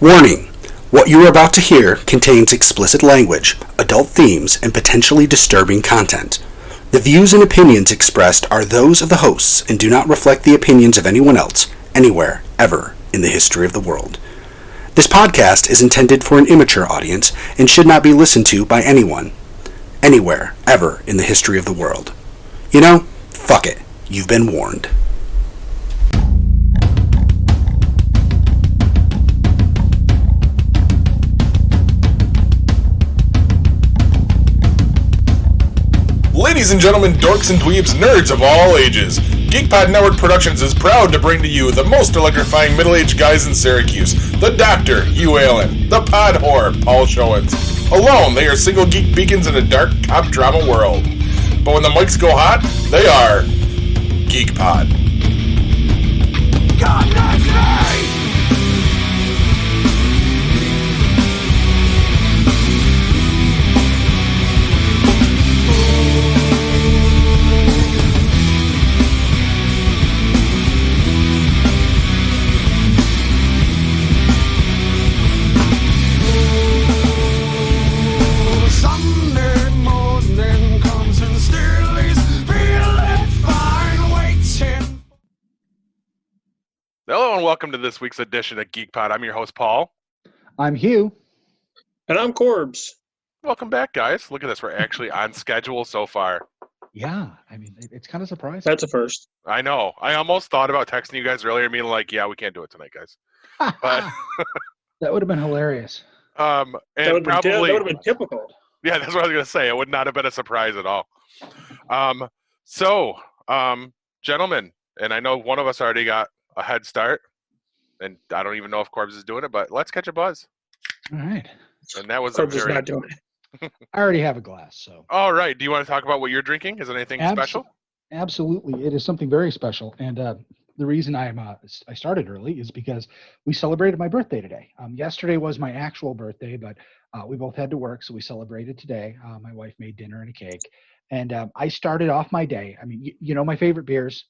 Warning! What you are about to hear contains explicit language, adult themes, and potentially disturbing content. The views and opinions expressed are those of the hosts and do not reflect the opinions of anyone else, anywhere, ever, in the history of the world. This podcast is intended for an immature audience and should not be listened to by anyone, anywhere, ever, in the history of the world. You know, fuck it. You've been warned. Ladies and gentlemen, dorks and dweebs, nerds of all ages, GeekPod Network Productions is proud to bring to you the most electrifying middle-aged guys in Syracuse, the Doctor, Hugh, the Pod Whore, Paul Showens. Alone, they are single geek beacons in a dark cop drama world. But when the mics go hot, they are GeekPod. God, that's right! Hello and welcome to this week's edition of GeekPod. I'm your host, Paul. I'm Hugh. And I'm Corbs. Welcome back, guys. Look at this. We're actually on schedule so far. Yeah, I mean, it's kind of surprising. That's a first. I know. I almost thought about texting you guys earlier, being like, yeah, we can't do it tonight, guys. But that would have been hilarious. And that would have been typical. Yeah, that's what I was going to say. It would not have been a surprise at all. Gentlemen, and I know one of us already got a head start, and I don't even know if Corbs is doing it, but let's catch a buzz. All right. And that was Corbs is not doing it. I already have a glass, so. All right. Do you want to talk about what you're drinking? Is it anything special? Absolutely. It is something very special. And the reason I started early is because we celebrated my birthday today. Yesterday was my actual birthday, but we both had to work, so we celebrated today. My wife made dinner and a cake. And I started off my day. I mean, you know, my favorite beers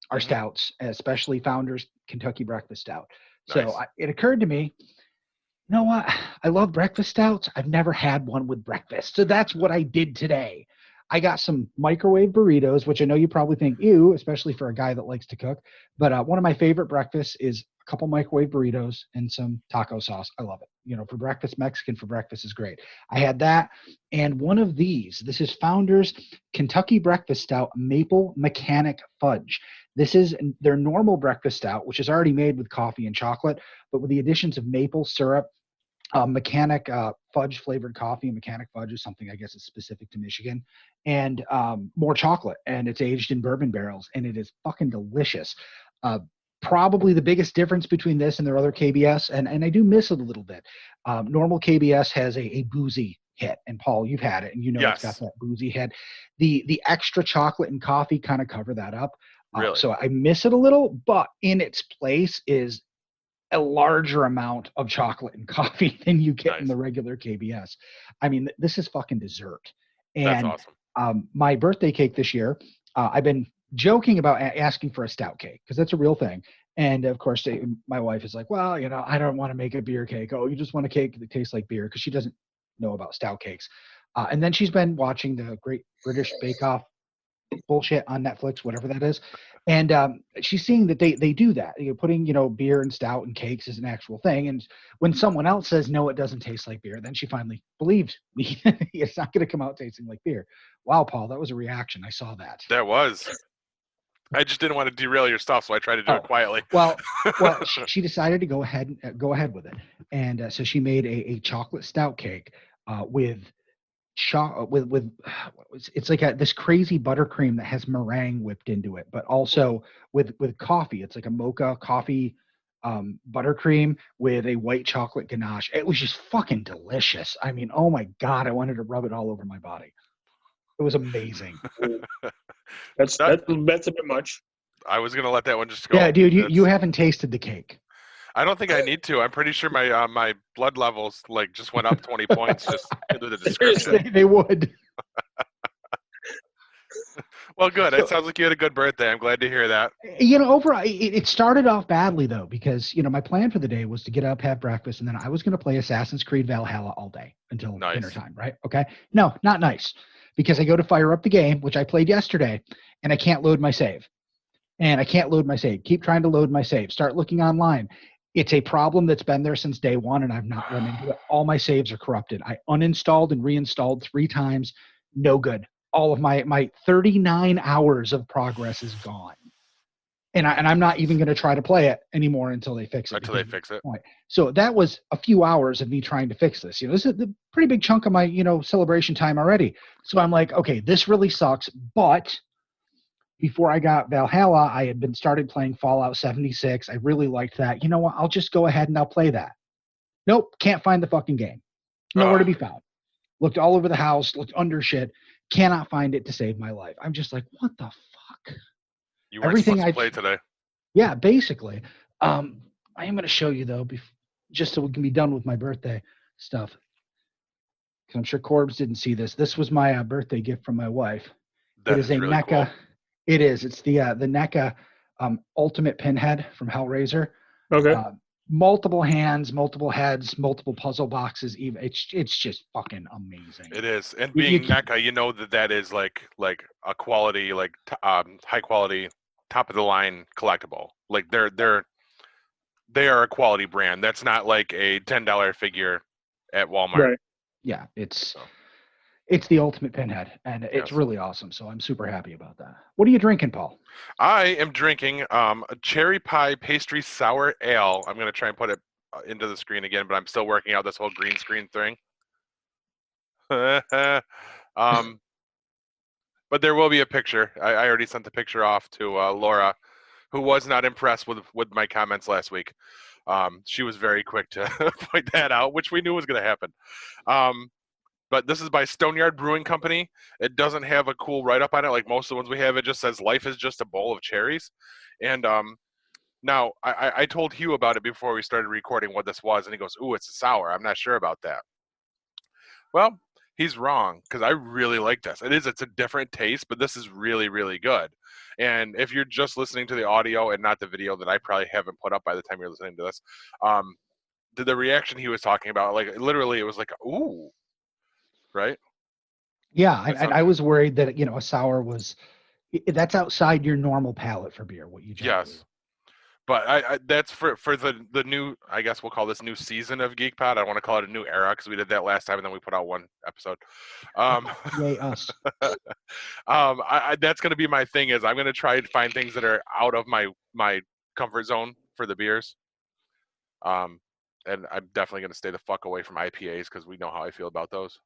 are stouts, especially Founders Kentucky Breakfast Stout. Nice. So it occurred to me, you know what? I love breakfast stouts. I've never had one with breakfast. So that's what I did today. I got some microwave burritos, which I know you probably think, ew, especially for a guy that likes to cook. But one of my favorite breakfasts is a couple microwave burritos and some taco sauce. I love it. You know, for breakfast, Mexican for breakfast is great. I had that. And one of these, this is Founders Kentucky Breakfast Stout Maple Mackinac Fudge. This is their normal breakfast stout, which is already made with coffee and chocolate, but with the additions of maple syrup, Mackinac fudge flavored coffee. Mackinac fudge is something I guess is specific to Michigan, and more chocolate. And it's aged in bourbon barrels, and it is fucking delicious. Probably the biggest difference between this and their other KBS, and I do miss it a little bit. Normal KBS has a boozy hit, and Paul, you've had it, and you know yes. It's got that boozy hit. The extra chocolate and coffee kind of cover that up. Really? So I miss it a little, but in its place is a larger amount of chocolate and coffee than you get in the regular KBS. I mean, this is fucking dessert. And that's awesome. My birthday cake this year, I've been joking about asking for a stout cake because that's a real thing. And of course, my wife is like, well, you know, I don't want to make a beer cake. Oh, you just want a cake that tastes like beer, because she doesn't know about stout cakes. And then she's been watching the Great British Bake Off bullshit on Netflix, whatever that is. And she's seeing that they do that. You're putting, you know, beer and stout and cakes is an actual thing. And when someone else says, no, it doesn't taste like beer, then she finally believed me. It's not going to come out tasting like beer. Wow, Paul, that was a reaction. I saw that. That was. I just didn't want to derail your stuff, so I tried to do it quietly. Well, she decided to go ahead with it. And so she made a chocolate stout cake with it's like this crazy buttercream that has meringue whipped into it, but also with coffee. It's like a mocha coffee buttercream with a white chocolate ganache. It was just fucking delicious. I mean, oh my God, I wanted to rub it all over my body. It was amazing. That's a bit much. I was gonna let that one just go. Yeah, dude, you haven't tasted the cake. I don't think I need to. I'm pretty sure my my blood levels like just went up 20 points just into the description. They would. Well, good. It sounds like you had a good birthday. I'm glad to hear that. Overall, it started off badly though, because my plan for the day was to get up, have breakfast, and then I was going to play Assassin's Creed Valhalla all day until Nice. dinner time, right? Okay. No, not nice, because I go to fire up the game, which I played yesterday, and I can't load my save. Keep trying to load my save. Start looking online. It's a problem that's been there since day one, and I've not run into it. All my saves are corrupted. I uninstalled and reinstalled 3 times. No good. All of my 39 hours of progress is gone. And I'm not even going to try to play it anymore until they fix it. Until they fix it. So that was a few hours of me trying to fix this. This is a pretty big chunk of my, celebration time already. So I'm like, okay, this really sucks. But before I got Valhalla, I had been started playing Fallout 76. I really liked that. You know what? I'll just go ahead and I'll play that. Nope, can't find the fucking game. Nowhere to be found. Looked all over the house, looked under shit. Cannot find it to save my life. I'm just like, what the fuck? You weren't supposed to play today. Yeah, basically. I am going to show you though, just so we can be done with my birthday stuff. Because I'm sure Corbs didn't see this. This was my birthday gift from my wife. That it is a really NECA. Cool. It is. It's the NECA Ultimate Pinhead from Hellraiser. Okay. Multiple hands, multiple heads, multiple puzzle boxes. Even it's just fucking amazing. It is, and being NECA, that is like a quality, high quality, top of the line collectible. Like they are a quality brand. That's not like a $10 figure at Walmart. Right. Yeah, it's the Ultimate Pinhead, and it's really awesome. So I'm super happy about that. What are you drinking, Paul? I am drinking a cherry pie pastry sour ale. I'm going to try and put it into the screen again, but I'm still working out this whole green screen thing. But there will be a picture. I already sent the picture off to Laura, who was not impressed with my comments last week. She was very quick to point that out, which we knew was going to happen. But this is by Stoneyard Brewing Company. It doesn't have a cool write-up on it like most of the ones we have. It just says, life is just a bowl of cherries. And now, I told Hugh about it before we started recording what this was, and he goes, ooh, it's a sour. I'm not sure about that. Well, he's wrong, because I really like this. It's a different taste, but this is really, really good. And if you're just listening to the audio and not the video that I probably haven't put up by the time you're listening to this, the reaction he was talking about, like literally it was like, ooh. Right? Yeah, I was worried that a sour that's outside your normal palate for beer. What you just yes, but I that's for the new, I guess we'll call this new season of Geek Pod. I want to call it a new era because we did that last time and then we put out one episode. Yay us! That's going to be my thing. Is I'm going to try and find things that are out of my comfort zone for the beers. And I'm definitely going to stay the fuck away from IPAs because we know how I feel about those.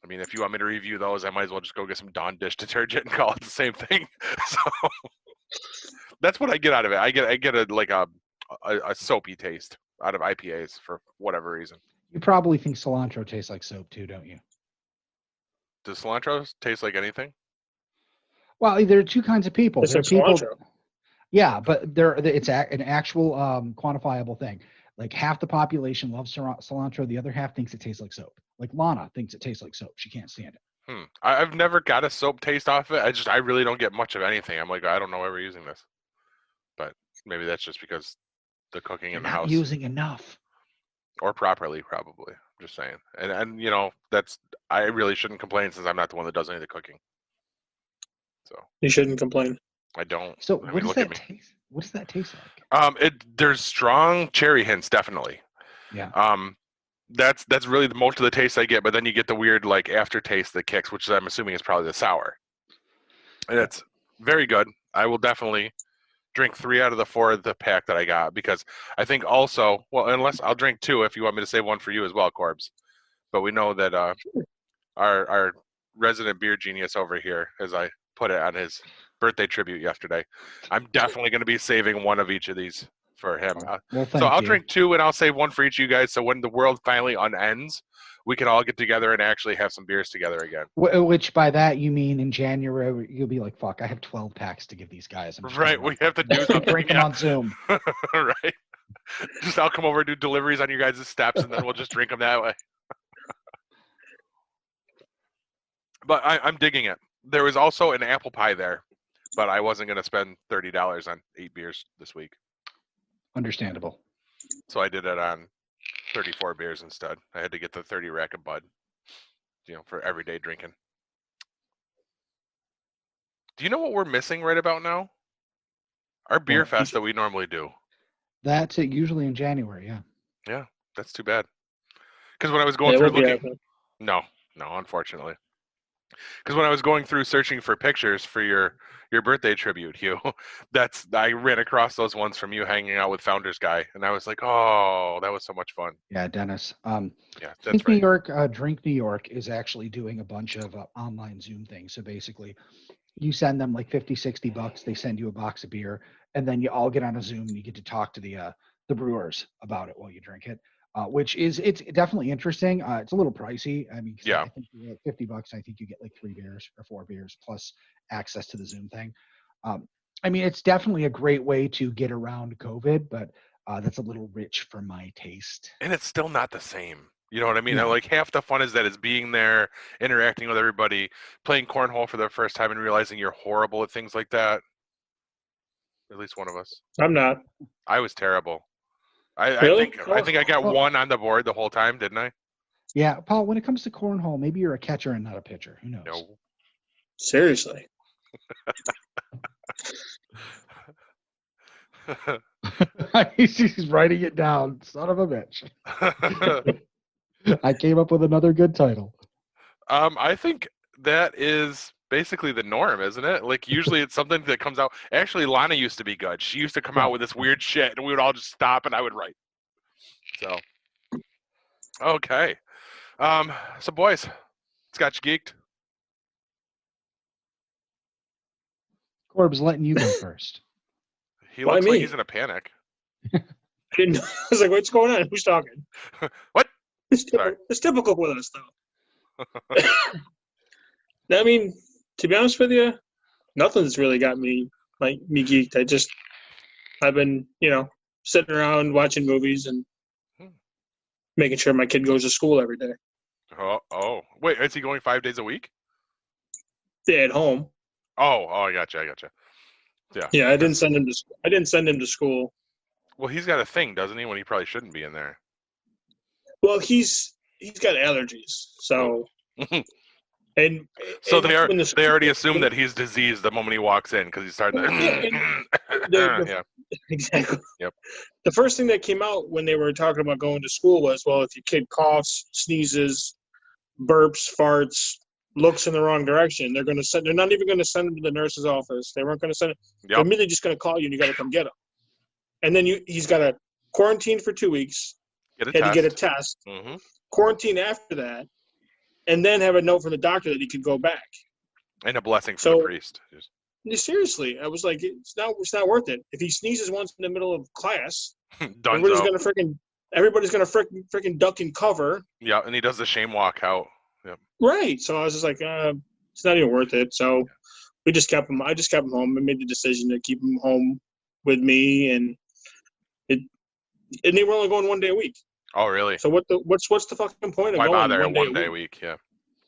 I mean, if you want me to review those, I might as well just go get some Dawn dish detergent and call it the same thing. So that's what I get out of it. I get a soapy taste out of IPAs for whatever reason. You probably think cilantro tastes like soap too, don't you? Does cilantro taste like anything? Well, there are two kinds of people. It's There are people, cilantro. yeah, but it's an actual quantifiable thing. Like half the population loves cilantro, the other half thinks it tastes like soap. Like Lana thinks it tastes like soap. She can't stand it. I've never got a soap taste off it. I really don't get much of anything. I'm like, I don't know why we're using this. But maybe that's just because the cooking in the house. Not using enough. Or properly, probably. I'm just saying. And that's, I really shouldn't complain since I'm not the one that does any of the cooking. So You shouldn't complain. I don't. So what does that taste? What does that taste like? There's strong cherry hints, definitely. Yeah. That's really most of the taste I get, but then you get the weird like aftertaste that kicks, which I'm assuming is probably the sour. And it's very good. I will definitely drink 3 out of the 4 of the pack that I got because I think also, well, unless I'll drink 2 if you want me to save one for you as well, Corbs. But we know that our resident beer genius over here, as I put it on his birthday tribute yesterday, I'm definitely going to be saving one of each of these for him. Well, so I'll drink 2 and I'll save one for each of you guys. So when the world finally unends, we can all get together and actually have some beers together again. Which by that you mean in January you'll be like, fuck, I have 12 packs to give these guys. Right, we have to do something. Drink them on Zoom. Right. Just I'll come over and do deliveries on your guys' steps and then we'll just drink them that way. But I'm digging it. There was also an apple pie there, but I wasn't going to spend $30 on 8 beers this week. Understandable. So I did it on 34 beers instead. I had to get the 30 rack of Bud, for everyday drinking. Do you know what we're missing right about now? Our beer fest that we normally do. That's it, usually in January, yeah. Yeah, that's too bad. Because when I was going through looking... No, unfortunately. Because when I was going through searching for pictures for your birthday tribute, Hugh, I ran across those ones from you hanging out with Founders Guy, and I was like, oh, that was so much fun. Yeah, Dennis. Yeah, that's right. New York, Drink New York is actually doing a bunch of online Zoom things. So basically, you send them like $50-$60. They send you a box of beer, and then you all get on a Zoom and you get to talk to the brewers about it while you drink it. It's definitely interesting. It's a little pricey. I mean, I think you get $50. I think you get like 3 beers or 4 beers plus access to the Zoom thing. I mean, it's definitely a great way to get around COVID, but that's a little rich for my taste. And it's still not the same. You know what I mean? No. Like half the fun is that it's being there, interacting with everybody, playing cornhole for the first time and realizing you're horrible at things like that. At least one of us. I'm not. I was terrible. Really? I think I got one on the board the whole time, didn't I? Yeah, Paul, when it comes to cornhole, maybe you're a catcher and not a pitcher. Who knows? No. Seriously. He's writing it down. Son of a bitch. I came up with another good title. I think that is basically the norm, isn't it? Like usually it's something that comes out. Actually, Lana used to be good. She used to come out with this weird shit, and we would all just stop, and I would write. So, okay. So boys, Scotch Geeked. Corb's letting you go first. He looks like he's in a panic. I didn't know. I was like, what's going on? Who's talking? What? It's typical with us, though. I mean, to be honest with you, nothing's really got me geeked. I've been, sitting around watching movies and making sure my kid goes to school every day. Oh. Wait, is he going 5 days a week? Yeah, at home. Oh, I gotcha. Yeah. Yeah, I didn't send him to school. Well, he's got a thing, doesn't he? When he probably shouldn't be in there. Well, he's got allergies, so. And so they already assume that he's diseased the moment he walks in because he's starting to. Yeah. Exactly. Yep. The first thing that came out when they were talking about going to school was, well, if your kid coughs, sneezes, burps, farts, looks in the wrong direction, they're not even going to send him to the nurse's office. They weren't going to send him. Yep. They're immediately just going to call you and you got to come get him. And then he's got to quarantine for 2 weeks. To get a test. Mm-hmm. Quarantine after that. And then have a note from the doctor that he could go back. And a blessing from the priest. Seriously, I was like, it's not worth it. If he sneezes once in the middle of class, everybody's gonna freaking duck and cover. Yeah, and he does the shame walk out. Yep. Right. So I was just like, it's not even worth it. So we just kept him. I just kept him home. I made the decision to keep him home with me, and they were only going 1 day a week. Oh, really? So what's the fucking point of Why going bother 1 day a week? Yeah.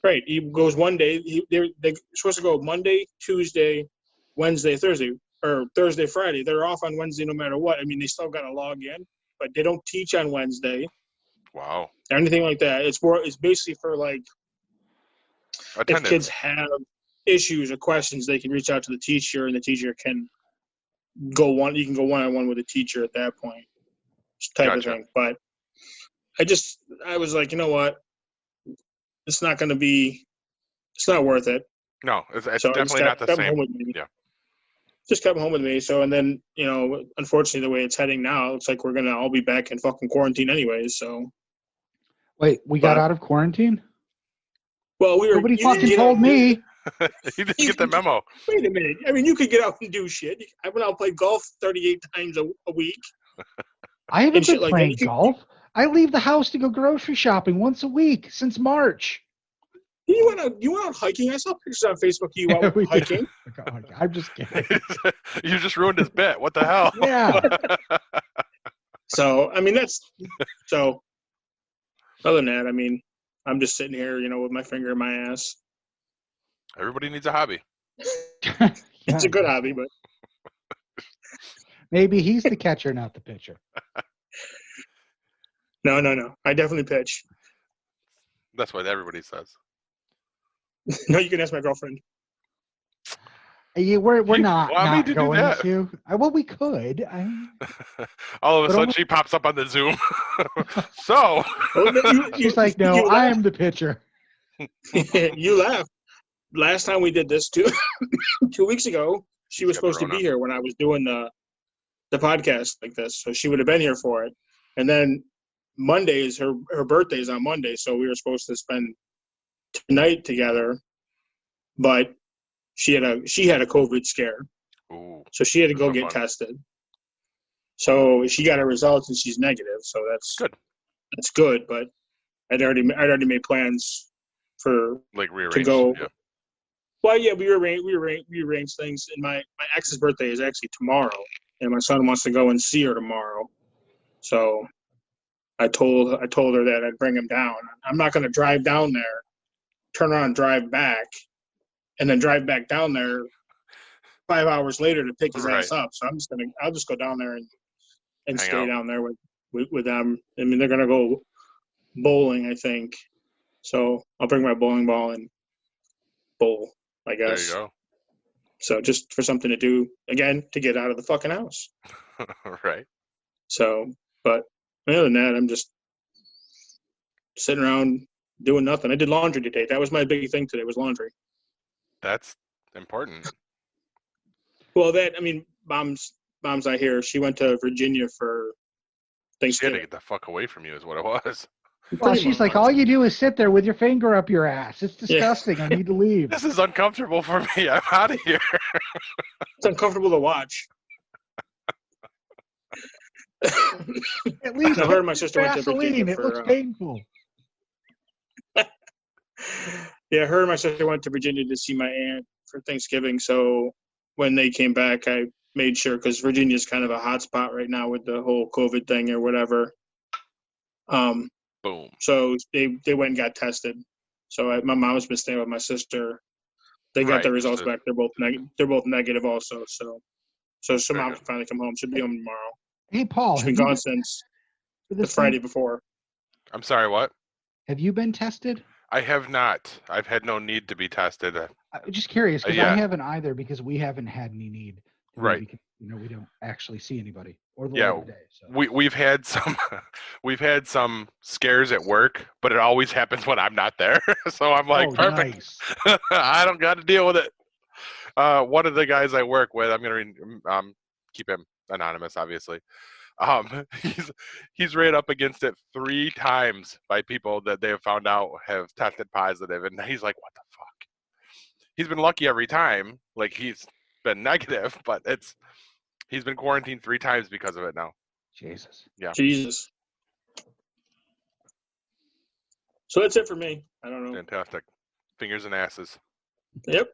Right. He goes 1 day. They're supposed to go Monday, Tuesday, Wednesday, Thursday, or Thursday, Friday. They're off on Wednesday no matter what. I mean, they still got to log in, but they don't teach on Wednesday. Wow. Or anything like that. It's basically for like attendance. If kids have issues or questions, they can reach out to the teacher, and the teacher can you can go one-on-one with the teacher at that point. Type of thing. But I was like, you know what? It's not worth it. No, it's definitely not the same. Yeah. Just kept him home with me. So, and then, unfortunately, the way it's heading now, it's like we're going to all be back in fucking quarantine anyways. So. Wait, we got out of quarantine? Well, nobody fucking told me. You didn't get the memo. Wait a minute. I mean, you could get out and do shit. I went out and played golf 38 times a week. I haven't been playing golf. I leave the house to go grocery shopping once a week since March. You went out hiking. I saw pictures on Facebook. You out hiking. I'm just kidding. You just ruined his bet. What the hell? Yeah. So, I mean, other than that, I mean, I'm just sitting here, with my finger in my ass. Everybody needs a hobby. It's a good hobby, but maybe he's the catcher, not the pitcher. No. I definitely pitch. That's what everybody says. No, you can ask my girlfriend. Yeah, we're not to going do that? to. Well, we could. All of a sudden, she pops up on the Zoom. So she's like, "No, I am the pitcher." You laugh. Last time we did this 2 weeks ago, she was supposed to be here when I was doing the podcast like this, so she would have been here for it. And then Monday is her birthday is on Monday, so we were supposed to spend tonight together, but she had a COVID scare. Ooh, so she had to go get tested. So she got her results and she's negative. So that's good. That's good, but I'd already made plans for to go. Yeah. Well, yeah, we rearranged things. And my ex's birthday is actually tomorrow, and my son wants to go and see her tomorrow. So I told her that I'd bring him down. I'm not going to drive down there, turn around and drive back, and then drive back down there 5 hours later to pick his ass up. So I'll just go down there and stay down there with them. I mean, they're gonna go bowling, I think. So I'll bring my bowling ball and bowl, I guess. There you go. So just for something to do again to get out of the fucking house. Right. So, but other than that, I'm just sitting around doing nothing. I did laundry today. That was my big thing today, was laundry. That's important. Well, Mom's not here. She went to Virginia for Thanksgiving. She had to get the fuck away from you is what it was. Well, she's like, all you do is sit there with your finger up your ass. It's disgusting. Yeah. I need to leave. This is uncomfortable for me. I'm out of here. It's uncomfortable to watch. At least her and my sister went to Virginia. It looks painful. Yeah, her and my sister went to Virginia to see my aunt for Thanksgiving. So when they came back, I made sure, because Virginia is kind of a hot spot right now with the whole COVID thing or whatever. Boom. So they went and got tested. So my mom's been staying with my sister. They got their results back. They're both negative also. So mom can finally come home. She'll be home tomorrow. Hey, Paul. She's been gone since the Friday before. I'm sorry, what? Have you been tested? I have not. I've had no need to be tested. I'm just curious, because I haven't either, because we haven't had any need. Right. Because, we don't actually see anybody or the light of day. So. We've had some scares at work, but it always happens when I'm not there. So I'm like, perfect. Nice. I don't got to deal with it. One of the guys I work with, I'm gonna keep him anonymous, obviously. He's ran up against it 3 times by people that they have found out have tested positive, and he's like, what the fuck? He's been lucky every time. Like, he's been negative, but he's been quarantined 3 times because of it now. Jesus. Yeah. Jesus. So that's it for me. I don't know. Fantastic. Fingers and asses. Yep.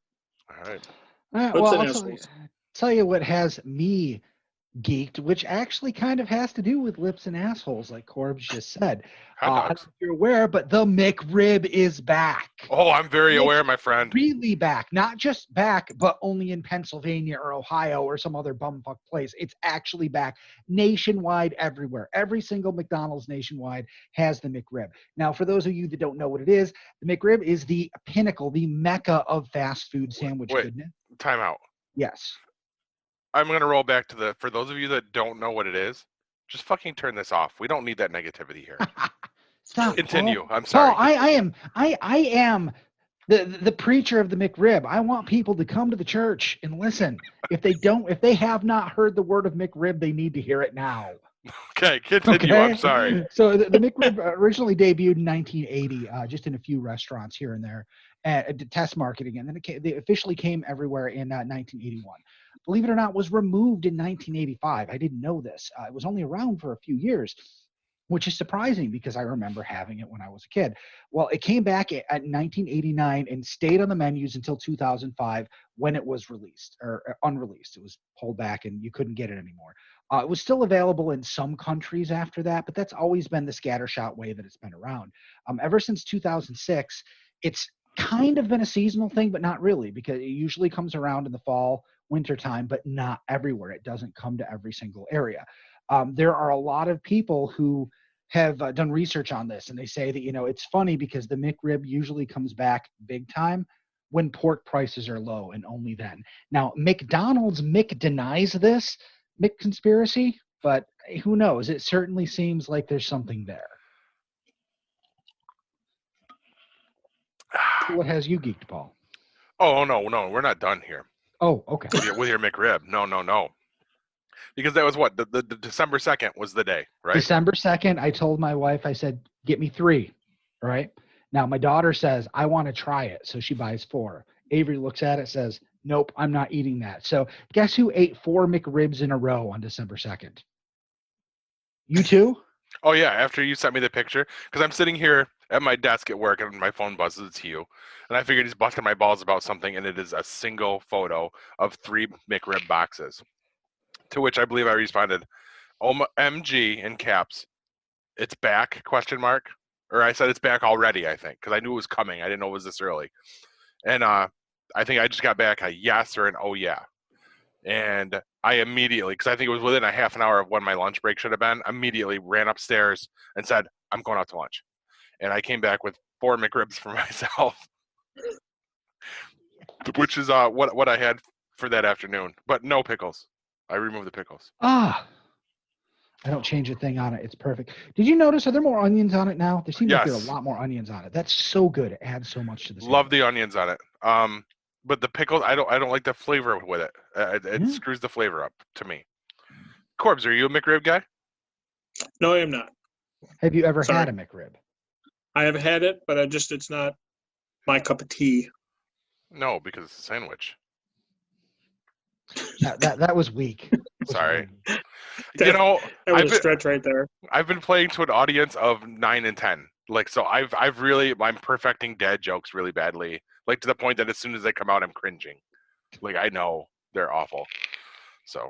All right. Well, I'll tell you what has me geeked, which actually kind of has to do with lips and assholes, like Corbs just said. I don't know if you're aware, but the McRib is back. Oh, I'm very aware, my friend. Really back. Not just back, but only in Pennsylvania or Ohio or some other bumfuck place. It's actually back nationwide, everywhere. Every single McDonald's nationwide has the McRib. Now, for those of you that don't know what it is, the McRib is the pinnacle, the mecca of fast food sandwich goodness. Time out. Yes. I'm going to roll back to for those of you that don't know what it is, just fucking turn this off. We don't need that negativity here. Stop. Continue. Paul. I'm sorry. Paul, I am the preacher of the McRib. I want people to come to the church and listen. If they have not heard the word of McRib, they need to hear it now. Okay, continue. Okay? I'm sorry. So the McRib originally debuted in 1980, just in a few restaurants here and there, at test marketing, and then they officially came everywhere in 1981. Believe it or not, was removed in 1985. I didn't know this. It was only around for a few years, which is surprising because I remember having it when I was a kid. Well, it came back at 1989 and stayed on the menus until 2005 when it was released or unreleased. It was pulled back and you couldn't get it anymore. It was still available in some countries after that, but that's always been the scattershot way that it's been around. Ever since 2006, it's kind of been a seasonal thing, but not really, because it usually comes around in the fall, winter time, but not everywhere. It doesn't come to every single area. There are a lot of people who have done research on this, and they say that, it's funny because the McRib usually comes back big time when pork prices are low, and only then. Now, McDonald's denies this conspiracy, but who knows? It certainly seems like there's something there. What has you geeked, Paul? Oh, no, we're not done here. Oh, okay. With your McRib. No. Because that was what? The December 2nd was the day, right? December 2nd, I told my wife, I said, get me 3, right? Now, my daughter says, I want to try it, so she buys 4. Avery looks at it, says, nope, I'm not eating that. So guess who ate 4 McRibs in a row on December 2nd? You too? Oh, yeah, after you sent me the picture. Because I'm sitting here at my desk at work, and my phone buzzes, it's Hugh. And I figured he's busting my balls about something, and it is a single photo of 3 McRib boxes. To which I believe I responded, MG in caps, it's back, ? Or I said it's back already, I think, because I knew it was coming. I didn't know it was this early. And I think I just got back a yes or an oh yeah. And I immediately, because I think it was within a half an hour of when my lunch break should have been, immediately ran upstairs and said, I'm going out to lunch. And I came back with 4 McRibs for myself, which is what I had for that afternoon. But no pickles. I removed the pickles. I don't change a thing on it. It's perfect. Did you notice, are there more onions on it now? There seems like there are a lot more onions on it. That's so good. It adds so much to the sandwich. Love the onions on it. But the pickles, I don't like the flavor with it. It screws the flavor up to me. Corbs, are you a McRib guy? No, I am not. Have you ever had a McRib? I have had it, but it's not my cup of tea. No, because it's a sandwich. That was weak. Sorry. That was a stretch right there. I've been playing to an audience of 9 and 10. So I'm perfecting dad jokes really badly. To the point that as soon as they come out, I'm cringing. I know they're awful. So,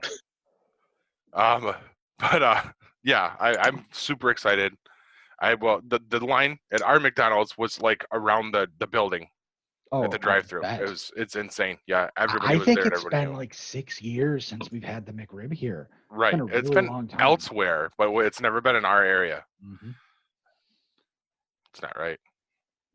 yeah, I'm super excited. The line at our McDonald's was around the building. At the drive-thru. It's insane. Yeah, everybody was there. I think it's been 6 years since we've had the McRib here. Right. It's been long time. Elsewhere, but it's never been in our area. Mm-hmm. It's not right.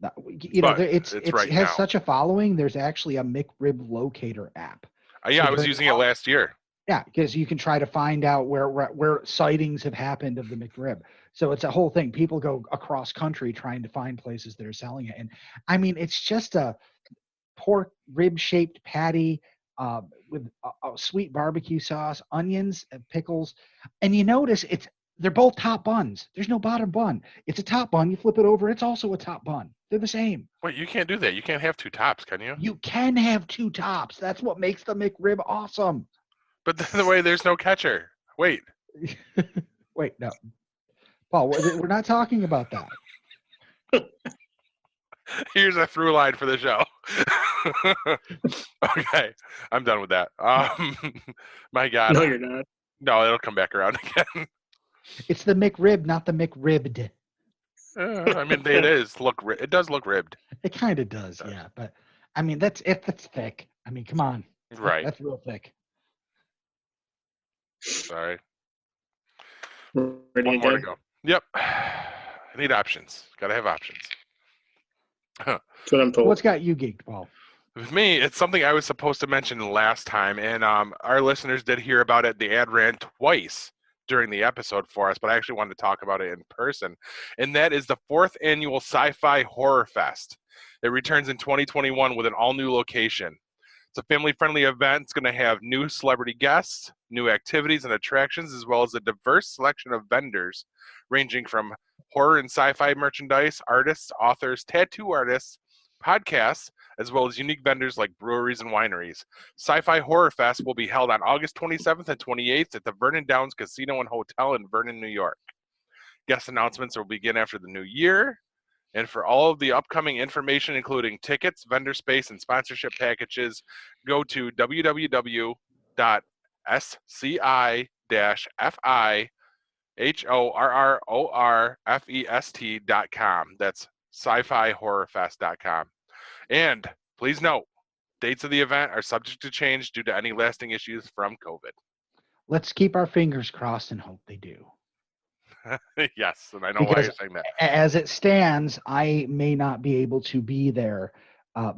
No, it has such a following. There's actually a McRib locator app. I was using it last year. Yeah, because you can try to find out where sightings have happened of the McRib. So it's a whole thing. People go across country trying to find places that are selling it. And I mean, it's just a pork rib-shaped patty with a sweet barbecue sauce, onions, and pickles. And you notice they're both top buns. There's no bottom bun. It's a top bun. You flip it over, it's also a top bun. They're the same. Wait, you can't do that. You can't have 2 tops, can you? You can have 2 tops. That's what makes the McRib awesome. But the way there's no catcher. Wait. Wait, no. Paul, we're not talking about that. Here's a through line for the show. Okay, I'm done with that. My God. No, you're not. No, it'll come back around again. It's the McRib, not the McRibbed. I mean, it does look ribbed. It kind of does, yeah. But I mean, that's thick. I mean, come on. Right. That's real thick. Sorry. Ready One more to go. Yep. I need options. Gotta have options. That's what I'm told. What's got you geeked, Paul? With me, it's something I was supposed to mention last time, and our listeners did hear about it. The ad ran twice during the episode for us, but I actually wanted to talk about it in person, and that is the 4th annual Sci-Fi Horror Fest. It returns in 2021 with an all-new location. It's a family-friendly event. It's going to have new celebrity guests, new activities and attractions, as well as a diverse selection of vendors ranging from horror and sci-fi merchandise, artists, authors, tattoo artists, podcasts, as well as unique vendors like breweries and wineries. Sci-Fi Horror Fest will be held on August 27th and 28th at the Vernon Downs Casino and Hotel in Vernon, New York. Guest announcements will begin after the new year. And for all of the upcoming information, including tickets, vendor space, and sponsorship packages, go to www.sci-fi-horrorfest.com. That's sci-fi-horrorfest.com. And please note, dates of the event are subject to change due to any lasting issues from COVID. Let's keep our fingers crossed and hope they do. Yes, and I know why you're saying that. As it stands, I may not be able to be there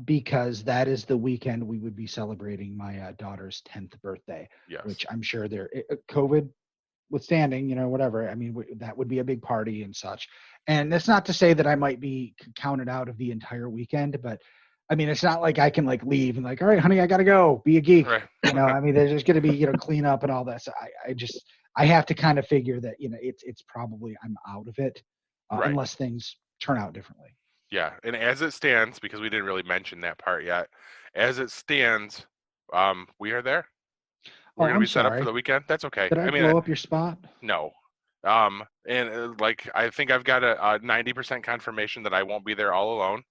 because that is the weekend we would be celebrating my daughter's 10th birthday, Yes. which I'm sure COVID withstanding, whatever. I mean, that would be a big party and such. And it's not to say that I might be counted out of the entire weekend, but I mean, it's not like I can leave and all right, honey, I got to go be a geek. Right. I mean, there's just going to be, clean up and all that. So I have to kind of figure that, it's probably I'm out of it Right. unless things turn out differently. Yeah. And as it stands, because we didn't really mention that part yet, as it stands, we are there. We're going to be set up for the weekend. That's okay. Did I blow up your spot? No. And I think I've got a 90% confirmation that I won't be there all alone.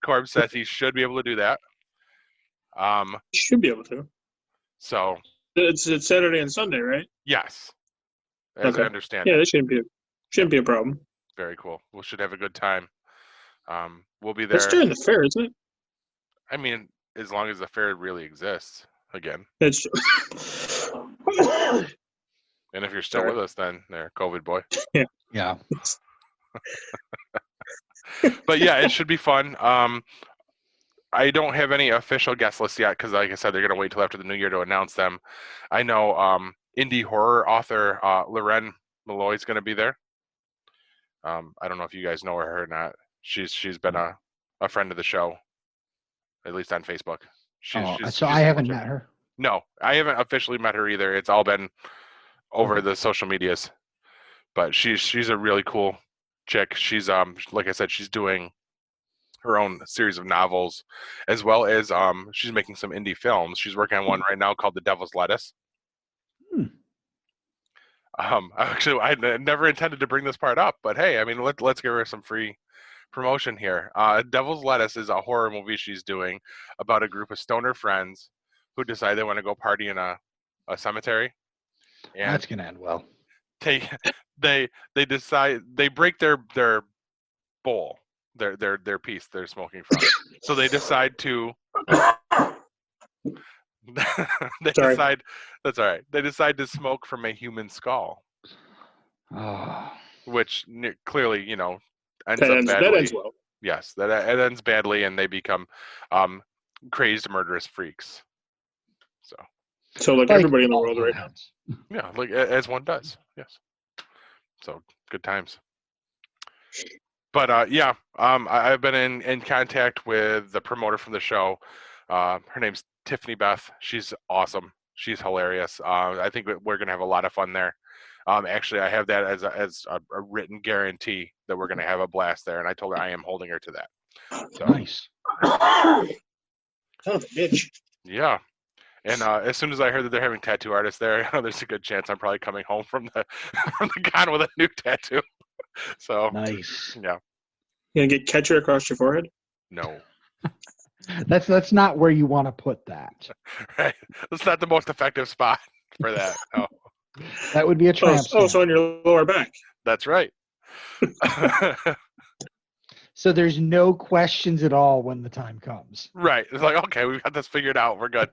Corbs says he should be able to do that. Should be able to. So it's Saturday and Sunday, right? Yes, as I understand. Yeah, that shouldn't be a problem. Very cool. We should have a good time. We'll be there. It's during the fair, isn't it? I mean, as long as the fair really exists again. That's true. And if you're still with us, then there, COVID boy. Yeah. But yeah, it should be fun. I don't have any official guest lists yet because, like I said, they're going to wait till after the new year to announce them. I know indie horror author Loren Malloy is going to be there. I don't know if you guys know her or not. She's been a friend of the show, at least on Facebook. So I haven't met her. No, I haven't officially met her either. It's all been over the social medias. But she's a really cool chick. She's like I said, she's doing her own series of novels, as well as she's making some indie films. She's working on one right now called The Devil's Lettuce. Actually, I never intended to bring this part up, but hey, I mean, let's give her some free promotion here. Devil's Lettuce is a horror movie she's doing about a group of stoner friends who decide they want to go party in a cemetery. And that's gonna end well. They decide they break their bowl, their piece they're smoking from. So they decide to decide that's all right. They decide to smoke from a human skull. Which clearly, ends up badly. That ends well. Yes, it ends badly, and they become crazed, murderous freaks. So like everybody in the world right now. Yeah, like as one does. Yes. So good times. But I've been in contact with the promoter from the show. Her name's Tiffany Beth. She's awesome. She's hilarious. I think we're gonna have a lot of fun there. Actually, I have that as a written guarantee that we're gonna have a blast there, and I told her I am holding her to that. So. Nice. Son of a bitch. Yeah. And as soon as I heard that they're having tattoo artists there, there's a good chance I'm probably coming home from the con with a new tattoo. So nice. Yeah. You gonna get Catcher across your forehead? No. That's not where you want to put that. Right. That's not the most effective spot for that. No. That would be a tramp stamp. So on your lower back. That's right. So there's no questions at all when the time comes. Right. It's like, okay, we've got this figured out. We're good.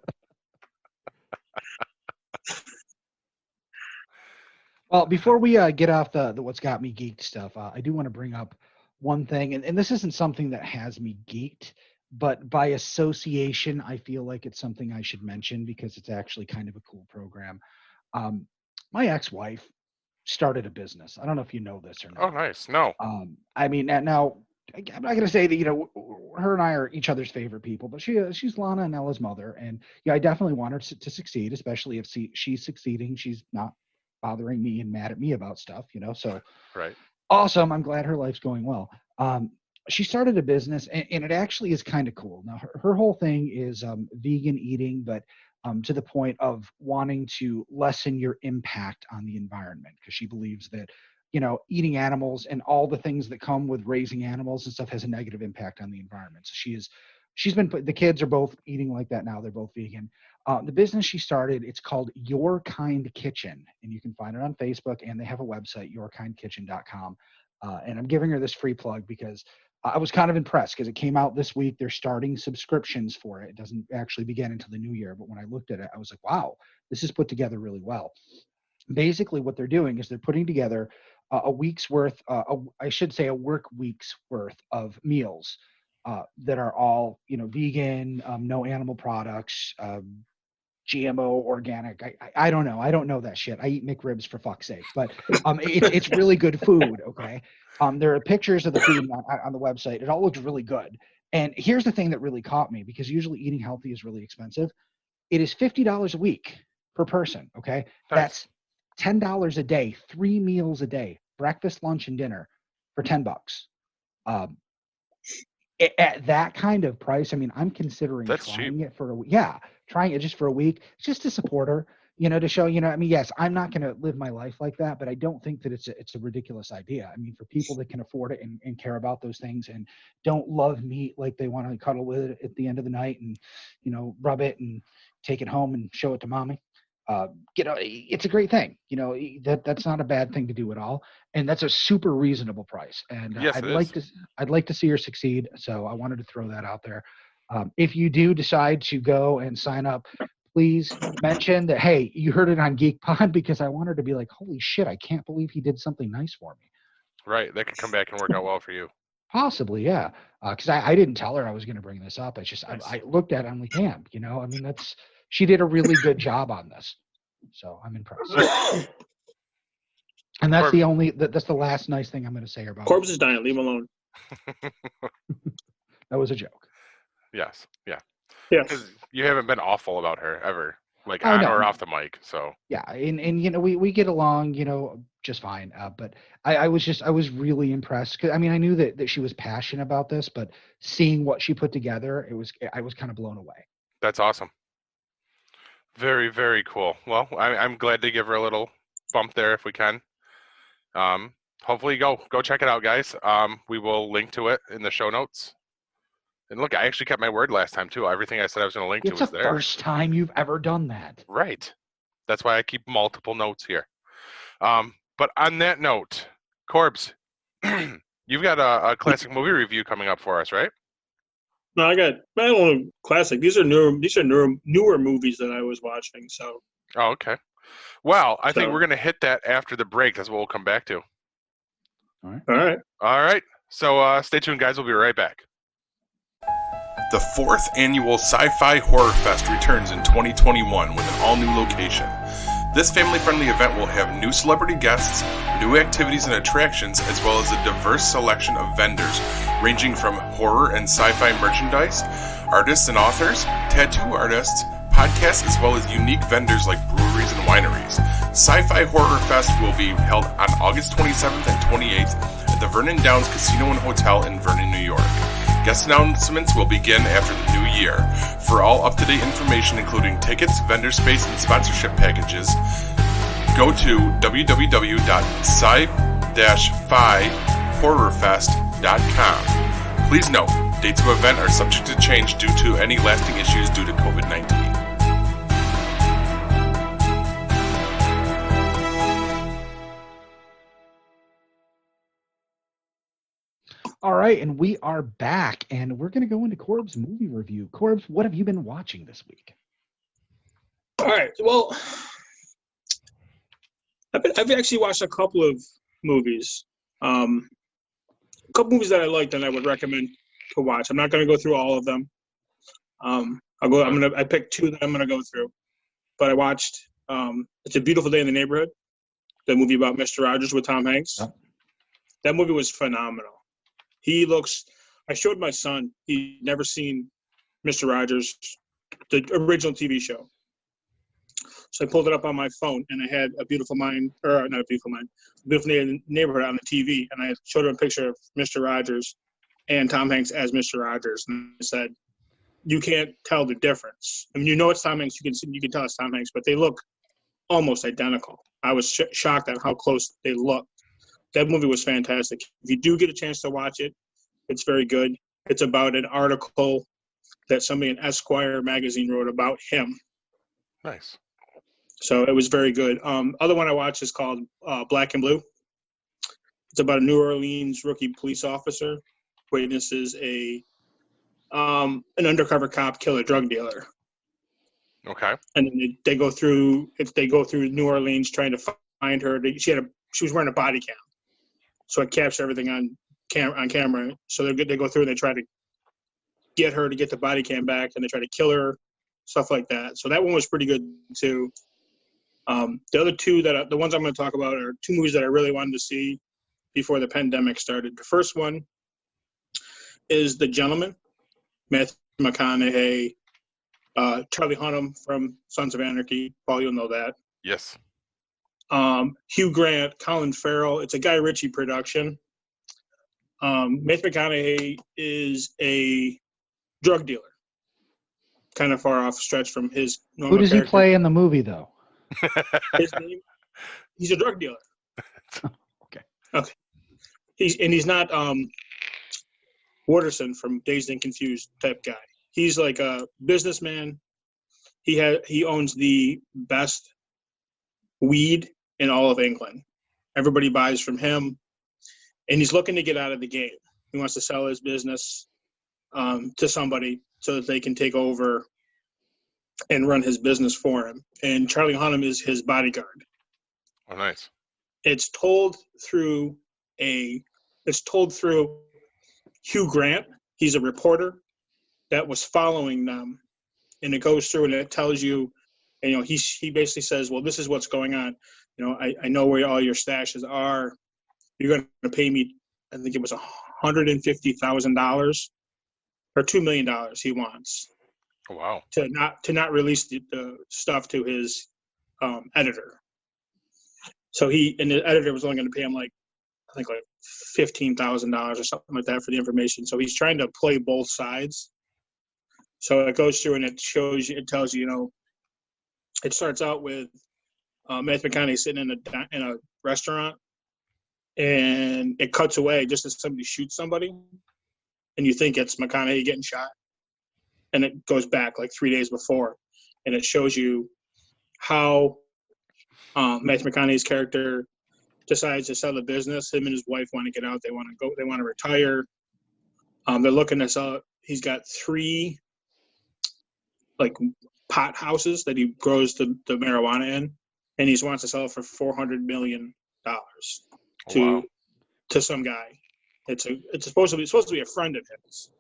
Well, before we get off the what's got me geeked stuff, I do want to bring up one thing, and this isn't something that has me geeked, but by association, I feel like it's something I should mention because it's actually kind of a cool program. My ex-wife started a business. I don't know if you know this or not. Oh, nice. No. I mean, now I'm not going to say that, her and I are each other's favorite people, but she's Lana and Ella's mother. And yeah, I definitely want her to succeed, especially if she's succeeding. She's not bothering me and mad at me about stuff, so right. Awesome. I'm glad her life's going well. She started a business and it actually is kind of cool. Now her whole thing is vegan eating, but to the point of wanting to lessen your impact on the environment, because she believes that eating animals and all the things that come with raising animals and stuff has a negative impact on the environment. So she's been the kids are both eating like that now. They're both vegan. The business she started, it's called Your Kind Kitchen, and you can find it on Facebook, and they have a website, yourkindkitchen.com. And I'm giving her this free plug because I was kind of impressed because it came out this week. They're starting subscriptions for it. It doesn't actually begin until the new year. But when I looked at it, I was like, wow, this is put together really well. Basically, what they're doing is they're putting together a week's worth, I should say a work week's worth of meals that are all, vegan, no animal products, GMO, organic. I don't know. I don't know that shit. I eat McRibs for fuck's sake, but it's really good food. Okay. There are pictures of the food on the website. It all looks really good. And here's the thing that really caught me, because usually eating healthy is really expensive. It is $50 a week per person. Okay. Nice. That's $10 a day, 3 meals a day, breakfast, lunch, and dinner for $10. At that kind of price, I mean, I'm considering trying it for a week. Yeah, trying it just for a week, just to support her, to show, I mean, yes, I'm not going to live my life like that, but I don't think that it's a ridiculous idea. I mean, for people that can afford it and care about those things and don't love meat like they want to cuddle with it at the end of the night and, rub it and take it home and show it to mommy. It's a great thing. That's not a bad thing to do at all, and that's a super reasonable price. And yes, I'd like to see her succeed. So I wanted to throw that out there. If you do decide to go and sign up, please mention that, hey, you heard it on Geek Pod, because I want her to be like, holy shit, I can't believe he did something nice for me. Right, that could come back and work out well for you. Possibly, yeah. Because I didn't tell her I was going to bring this up. It's just nice. I looked at it, I'm like, damn, I mean, she did a really good job on this. So I'm impressed. And that's that's the last nice thing I'm going to say about Corbs is dying. Leave him alone. That was a joke. Yes. Yeah. Yeah. Because you haven't been awful about her ever, like on or off the mic. So yeah, and we get along, just fine. But I was really impressed, because I mean, I knew that she was passionate about this, but seeing what she put together, I was kind of blown away. That's awesome. Very, very cool. Well, I'm glad to give her a little bump there if we can. Hopefully go check it out, guys. We will link to it in the show notes. And look, I actually kept my word last time too. Everything I said I was going to link to was there. It's the first time you've ever done that. Right. That's why I keep multiple notes here. But on that note, Corbs, you've got a classic movie review coming up for us, right? No, I don't know, classic. These are newer movies that I was watching. So. Oh, okay. Well, I think we're going to hit that after the break. That's what we'll come back to. All right. So stay tuned, guys. We'll be right back. The 4th annual Sci-Fi Horror Fest returns in 2021 with an all-new location. This family-friendly event will have new celebrity guests, new activities and attractions, as well as a diverse selection of vendors, ranging from horror and sci-fi merchandise, artists and authors, tattoo artists, podcasts, as well as unique vendors like breweries and wineries. Sci-Fi Horror Fest will be held on August 27th and 28th at the Vernon Downs Casino and Hotel in Vernon, New York. Guest announcements will begin after the new year. For all up-to-date information, including tickets, vendor space, and sponsorship packages, go to www.sci-fi-horrorfest.com. Please note, dates of event are subject to change due to any lasting issues due to COVID-19. All right, and we are back, and we're going to go into Corb's movie review. Corbs, what have you been watching this week? All right, well, I've actually watched a couple of movies. A couple movies that I liked and I would recommend to watch. I'm not going to go through all of them. I picked 2 that I'm going to go through. But I watched It's a Beautiful Day in the Neighborhood, the movie about Mr. Rogers with Tom Hanks. Yep. That movie was phenomenal. I showed my son, he'd never seen Mr. Rogers, the original TV show. So I pulled it up on my phone, and I had A Beautiful Day in the Neighborhood on the TV, and I showed him a picture of Mr. Rogers and Tom Hanks as Mr. Rogers, and I said, you can't tell the difference. I mean, it's Tom Hanks, you can tell it's Tom Hanks, but they look almost identical. I was shocked at how close they looked. That movie was fantastic. If you do get a chance to watch it, it's very good. It's about an article that somebody in Esquire magazine wrote about him. Nice. So it was very good. Other one I watched is called Black and Blue. It's about a New Orleans rookie police officer witnesses an undercover cop kill a drug dealer. Okay. And then they go through New Orleans trying to find her. She was wearing a body cam, so it captures everything on camera. So they go through and they try to get her to get the body cam back, and they try to kill her, stuff like that. So that one was pretty good too. The other two the ones I'm going to talk about are two movies that I really wanted to see before the pandemic started. The first one is The Gentleman, Matthew McConaughey, Charlie Hunnam from Sons of Anarchy. Paul, you'll know that. Yes. Hugh Grant, Colin Farrell. It's a Guy Ritchie production. Matthew McConaughey is a drug dealer. Kind of far off stretch from his normal Who does character. he play in the movie, though? He's a drug dealer. Okay. He's not Watterson from Dazed and Confused type guy. He's like a businessman. He owns the best weed in all of England. Everybody buys from him, and he's looking to get out of the game. He wants to sell his business to somebody so that they can take over and run his business for him. And Charlie Hunnam is his bodyguard. Oh, nice. It's told through Hugh Grant. He's a reporter that was following them, and it goes through and it tells you, and, he basically says, well, this is what's going on. I know where all your stashes are. You're going to pay me, I think it was $150,000 or $2 million he wants. Oh, wow. To not release the stuff to his editor. So the editor was only going to pay him like $15,000 or something like that for the information. So he's trying to play both sides. So it goes through and it tells you, it starts out with Matthew McConaughey sitting in a restaurant, and it cuts away just as somebody shoots somebody, and you think it's McConaughey getting shot, and it goes back like 3 days before, and it shows you how Matthew McConaughey's character decides to sell the business. Him and his wife want to get out. They want to retire. They're looking to sell. He's got 3 like pot houses that he grows the marijuana in, and he wants to sell it for $400 million to some guy. It's supposed to be a friend of his.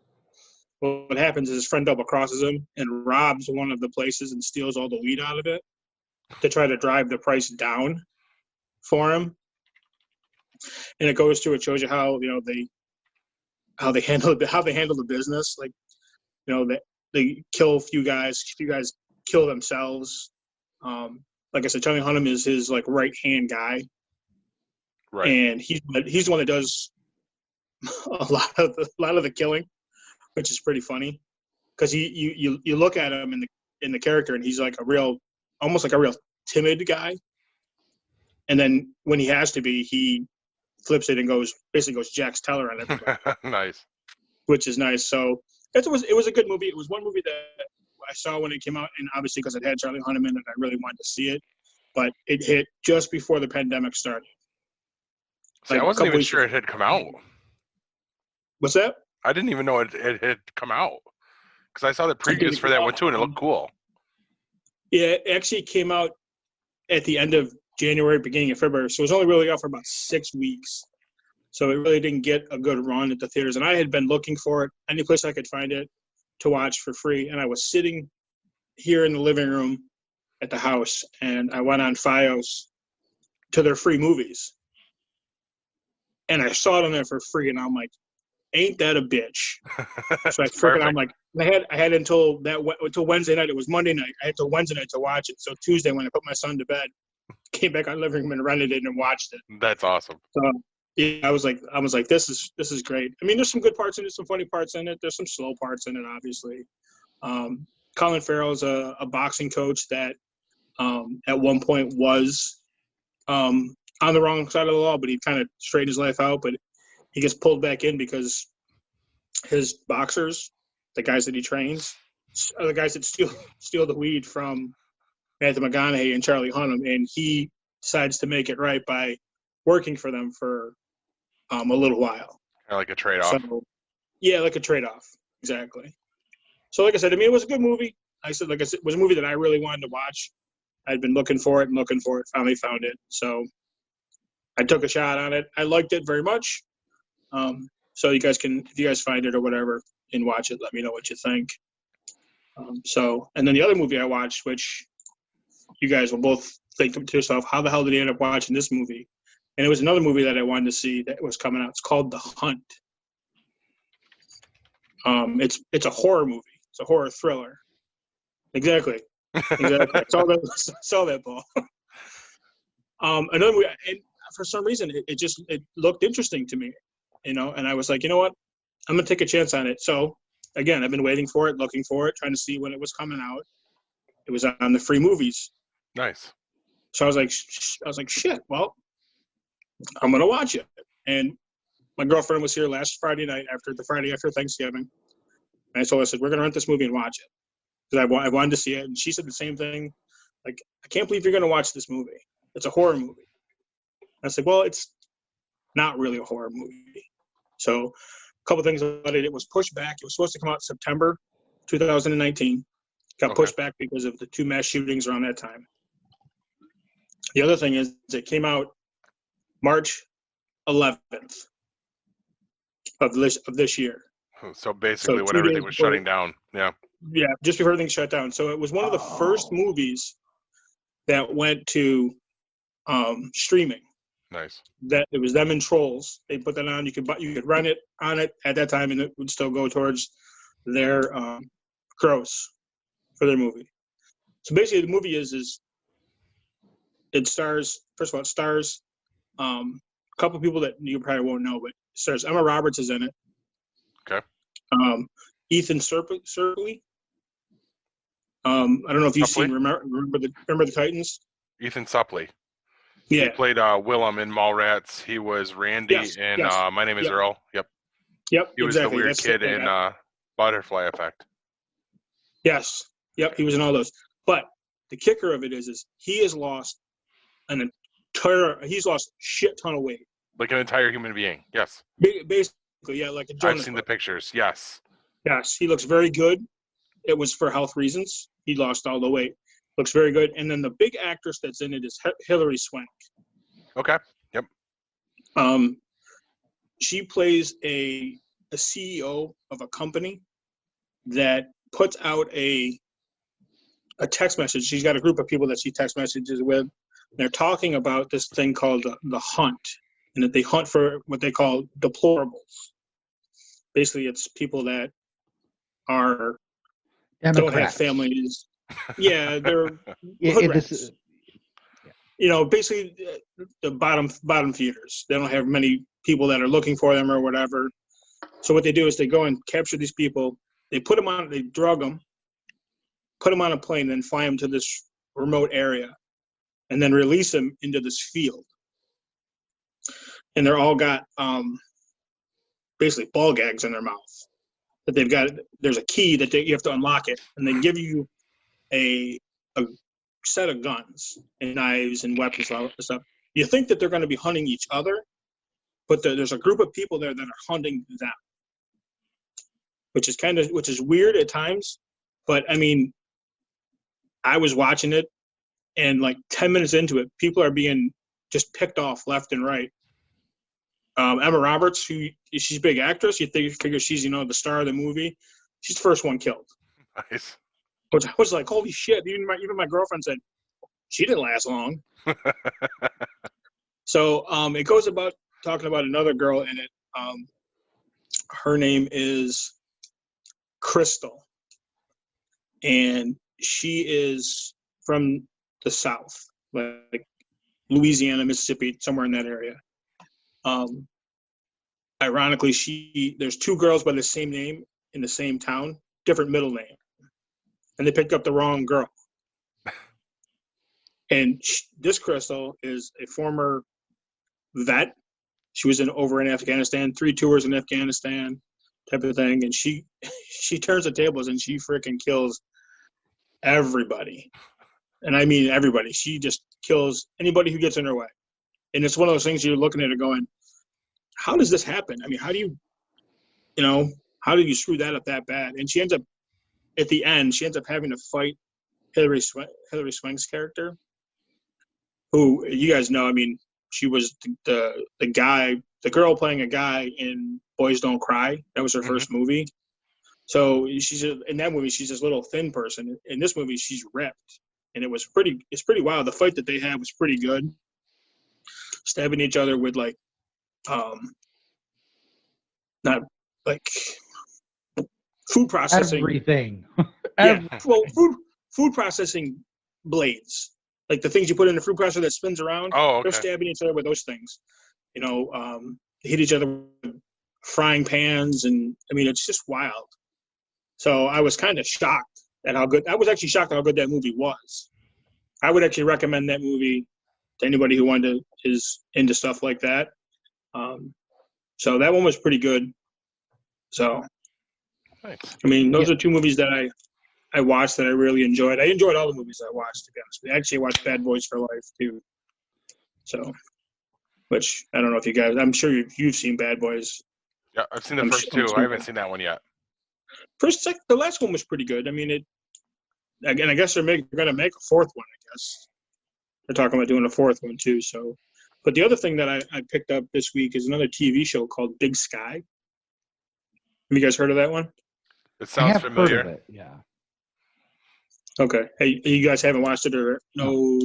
Well, what happens is his friend double crosses him and robs one of the places and steals all the weed out of it to try to drive the price down for him. And it goes through. It shows you how they handle the business. Like, they kill a few guys. A few guys kill themselves. Like I said, Charlie Hunnam is his like right hand guy, Right. And he's the one that does a lot of the killing, which is pretty funny because you look at him in the character and he's like almost like a real timid guy, and then when he has to be, he flips it and basically goes Jax Teller on everybody. Nice. Which is nice. So it was a good movie. It was one movie that I saw when it came out, and obviously because it had Charlie Hunnam in it, I really wanted to see it. But it hit just before the pandemic started. See, I wasn't even sure it had come out. What's that? I didn't even know it had come out because I saw the previews for that one too, and it looked cool. Yeah, it actually came out at the end of January, beginning of February. So it was only really out for about 6 weeks. So it really didn't get a good run at the theaters. And I had been looking for it, any place I could find it, to watch for free. And I was sitting here in the living room at the house, and I went on Fios to their free movies. And I saw it on there for free, and I'm like, ain't that a bitch? So I'm like, I had until Wednesday night. It was Monday night. I had till Wednesday night to watch it. So Tuesday, when I put my son to bed, came back on the living room and rented it and watched it. That's awesome. So yeah, I was like, this is great. I mean, there's some good parts in it, some funny parts in it. There's some slow parts in it, obviously. Colin Farrell is a boxing coach that at one point was on the wrong side of the law, but he kind of straightened his life out. But he gets pulled back in because his boxers, the guys that he trains, are the guys that steal the weed from Matthew McConaughey and Charlie Hunnam, and he decides to make it right by working for them for a little while. Kind of like a trade-off. So, Yeah, like a trade-off. Exactly. So like I said, I mean, it was a good movie. It was a movie that I really wanted to watch. I'd been looking for it, finally found it. So I took a shot on it. I liked it very much. So you guys can, if you guys find it or whatever and watch it, let me know what you think. And then the other movie I watched, which you guys will both think to yourself, how the hell did he end up watching this movie? And it was another movie that I wanted to see that was coming out. It's called The Hunt. It's a horror movie. It's a horror thriller. Exactly. I saw that, Paul. Another movie, and for some reason, it looked interesting to me, and I was like, you know what, I'm gonna take a chance on it. So again, I've been waiting for it, looking for it, trying to see when it was coming out. It was on the free movies. Nice. So I was like, shit. Well, I'm gonna watch it. And my girlfriend was here last Friday night the Friday after Thanksgiving, and I told her, I said, we're gonna rent this movie and watch it because I wanted to see it. And she said the same thing. Like, I can't believe you're gonna watch this movie. It's a horror movie. I said, well, it's not really a horror movie. So a couple things about it. It was pushed back. It was supposed to come out September 2019. Got pushed back because of the 2 mass shootings around that time. The other thing is it came out March 11th of this year. So basically when everything was shutting down. Yeah. Yeah, just before everything shut down. So it was one of the first movies that went to streaming. Nice. That it was them and Trolls. They put that on. You could rent it on it at that time, and it would still go towards their gross for their movie. So basically, the movie is it stars. First of all, it stars a couple people that you probably won't know, but it stars Emma Roberts is in it. Okay. Ethan Suplee. I don't know if you've seen remember the Titans. Ethan Suplee. Yeah. He played Willem in Mallrats. He was Randy in My Name is Earl. Yep. He was the weird kid in Butterfly Effect. Yes. Yep. He was in all those. But the kicker of it is he has lost he's lost a shit ton of weight. Like an entire human being. Yes. Basically, yeah, like a Jonas. I've seen the pictures. Yes. Yes. He looks very good. It was for health reasons. He lost all the weight. Looks very good. And then the big actress that's in it is Hilary Swank. Okay. Yep. She plays a CEO of a company that puts out a text message. She's got a group of people that she text messages with. They're talking about this thing called the hunt, and that they hunt for what they call deplorables. Basically, it's people that are don't have families. Yeah, they're basically the bottom feeders. They don't have many people that are looking for them or whatever. So what they do is they go and capture these people. They put them on. They drug them, put them on a plane, then fly them to this remote area, and then release them into this field. And they're all got basically ball gags in their mouth. That they've got. There's a key that you have to unlock it, and they give you a set of guns and knives and weapons and all that stuff. You think that they're going to be hunting each other, but there's a group of people there that are hunting them, which is weird at times. But I mean, I was watching it, and like 10 minutes into it, people are being just picked off left and right. Emma Roberts, she's a big actress. You figure she's the star of the movie. She's the first one killed. Nice. Which I was like, holy shit! Even my girlfriend said she didn't last long. So it goes about talking about another girl in it. Her name is Crystal, and she is from the South, like Louisiana, Mississippi, somewhere in that area. Ironically, there's 2 girls by the same name in the same town, different middle name. And they picked up the wrong girl. And this Crystal is a former vet. She was over in Afghanistan, 3 tours in Afghanistan type of thing. And she turns the tables and she freaking kills everybody. And I mean everybody. She just kills anybody who gets in her way. And it's one of those things you're looking at it going, how does this happen? I mean, how do you how did you screw that up that bad? And she ends up, at the end, having to fight Hilary Swank's character, who you guys know. I mean, she was the girl playing a guy in Boys Don't Cry. That was her first movie. So in that movie, she's this little thin person. In this movie, she's ripped, and it's pretty wild. The fight that they had was pretty good, stabbing each other with like, not like food processing. Everything. Yeah. Well, food processing blades, like the things you put in the food processor that spins around. Oh, okay. They're stabbing each other with those things. You know, they hit each other with frying pans, and I mean, it's just wild. So I was kind of shocked at how good. I was actually shocked at how good that movie was. I would actually recommend that movie to anybody who is into stuff like that. So that one was pretty good. So, Nice. I mean, those are two movies that I watched that I really enjoyed. I enjoyed all the movies I watched, to be honest with you. Actually, I watched Bad Boys for Life, too. So, which, I don't know if you guys, I'm sure you've seen Bad Boys. Yeah, I've seen the first two. I haven't seen that one yet. The last one was pretty good. I mean, I guess they're going to make a fourth one, I guess. They're talking about doing a fourth one, too. So, but the other thing that I picked up this week is another TV show called Big Sky. Have you guys heard of that one? It sounds familiar. Heard of it, yeah. Okay. Hey, you guys haven't watched it or no?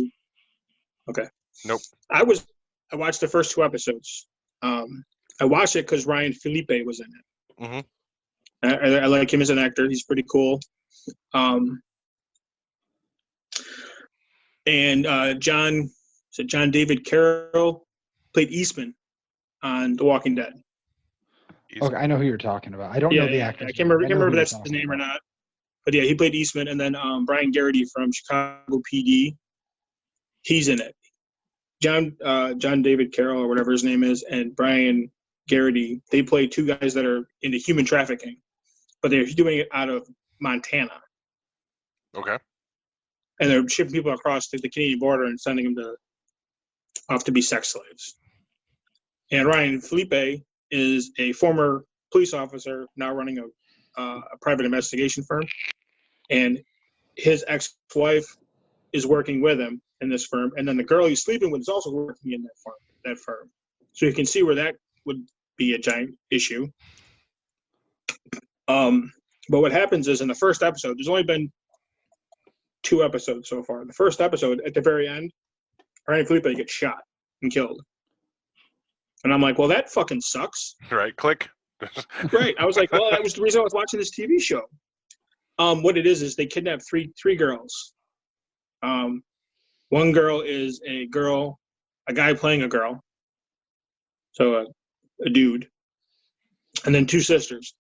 Okay. Nope. I watched the first two episodes. I watched it because Ryan Felipe was in it. Mm-hmm. I like him as an actor. He's pretty cool. And John David Carroll played Eastman on The Walking Dead. Okay, I know who you're talking about. I don't know the actor. I can't remember if that's his name or not. But yeah, he played Eastman, and then Brian Garrity from Chicago PD. He's in it. John David Carroll or whatever his name is, and Brian Garrity. They play two guys that are into human trafficking, but they're doing it out of Montana. Okay. And they're shipping people across the Canadian border and sending them off to be sex slaves. And Ryan Felipe is a former police officer now running a private investigation firm, and his ex-wife is working with him in this firm, and then the girl he's sleeping with is also working in that firm. So you can see where that would be a giant issue. But what happens is in the first episode, there's only been 2 episodes so far. The first episode, at the very end, Ryan Felipe gets shot and killed. And I'm like, well, that fucking sucks. Right, click. Right. I was like, well, that was the reason I was watching this TV show. What it is they kidnap three girls. One girl is a guy playing a girl. So a dude. And then 2 sisters.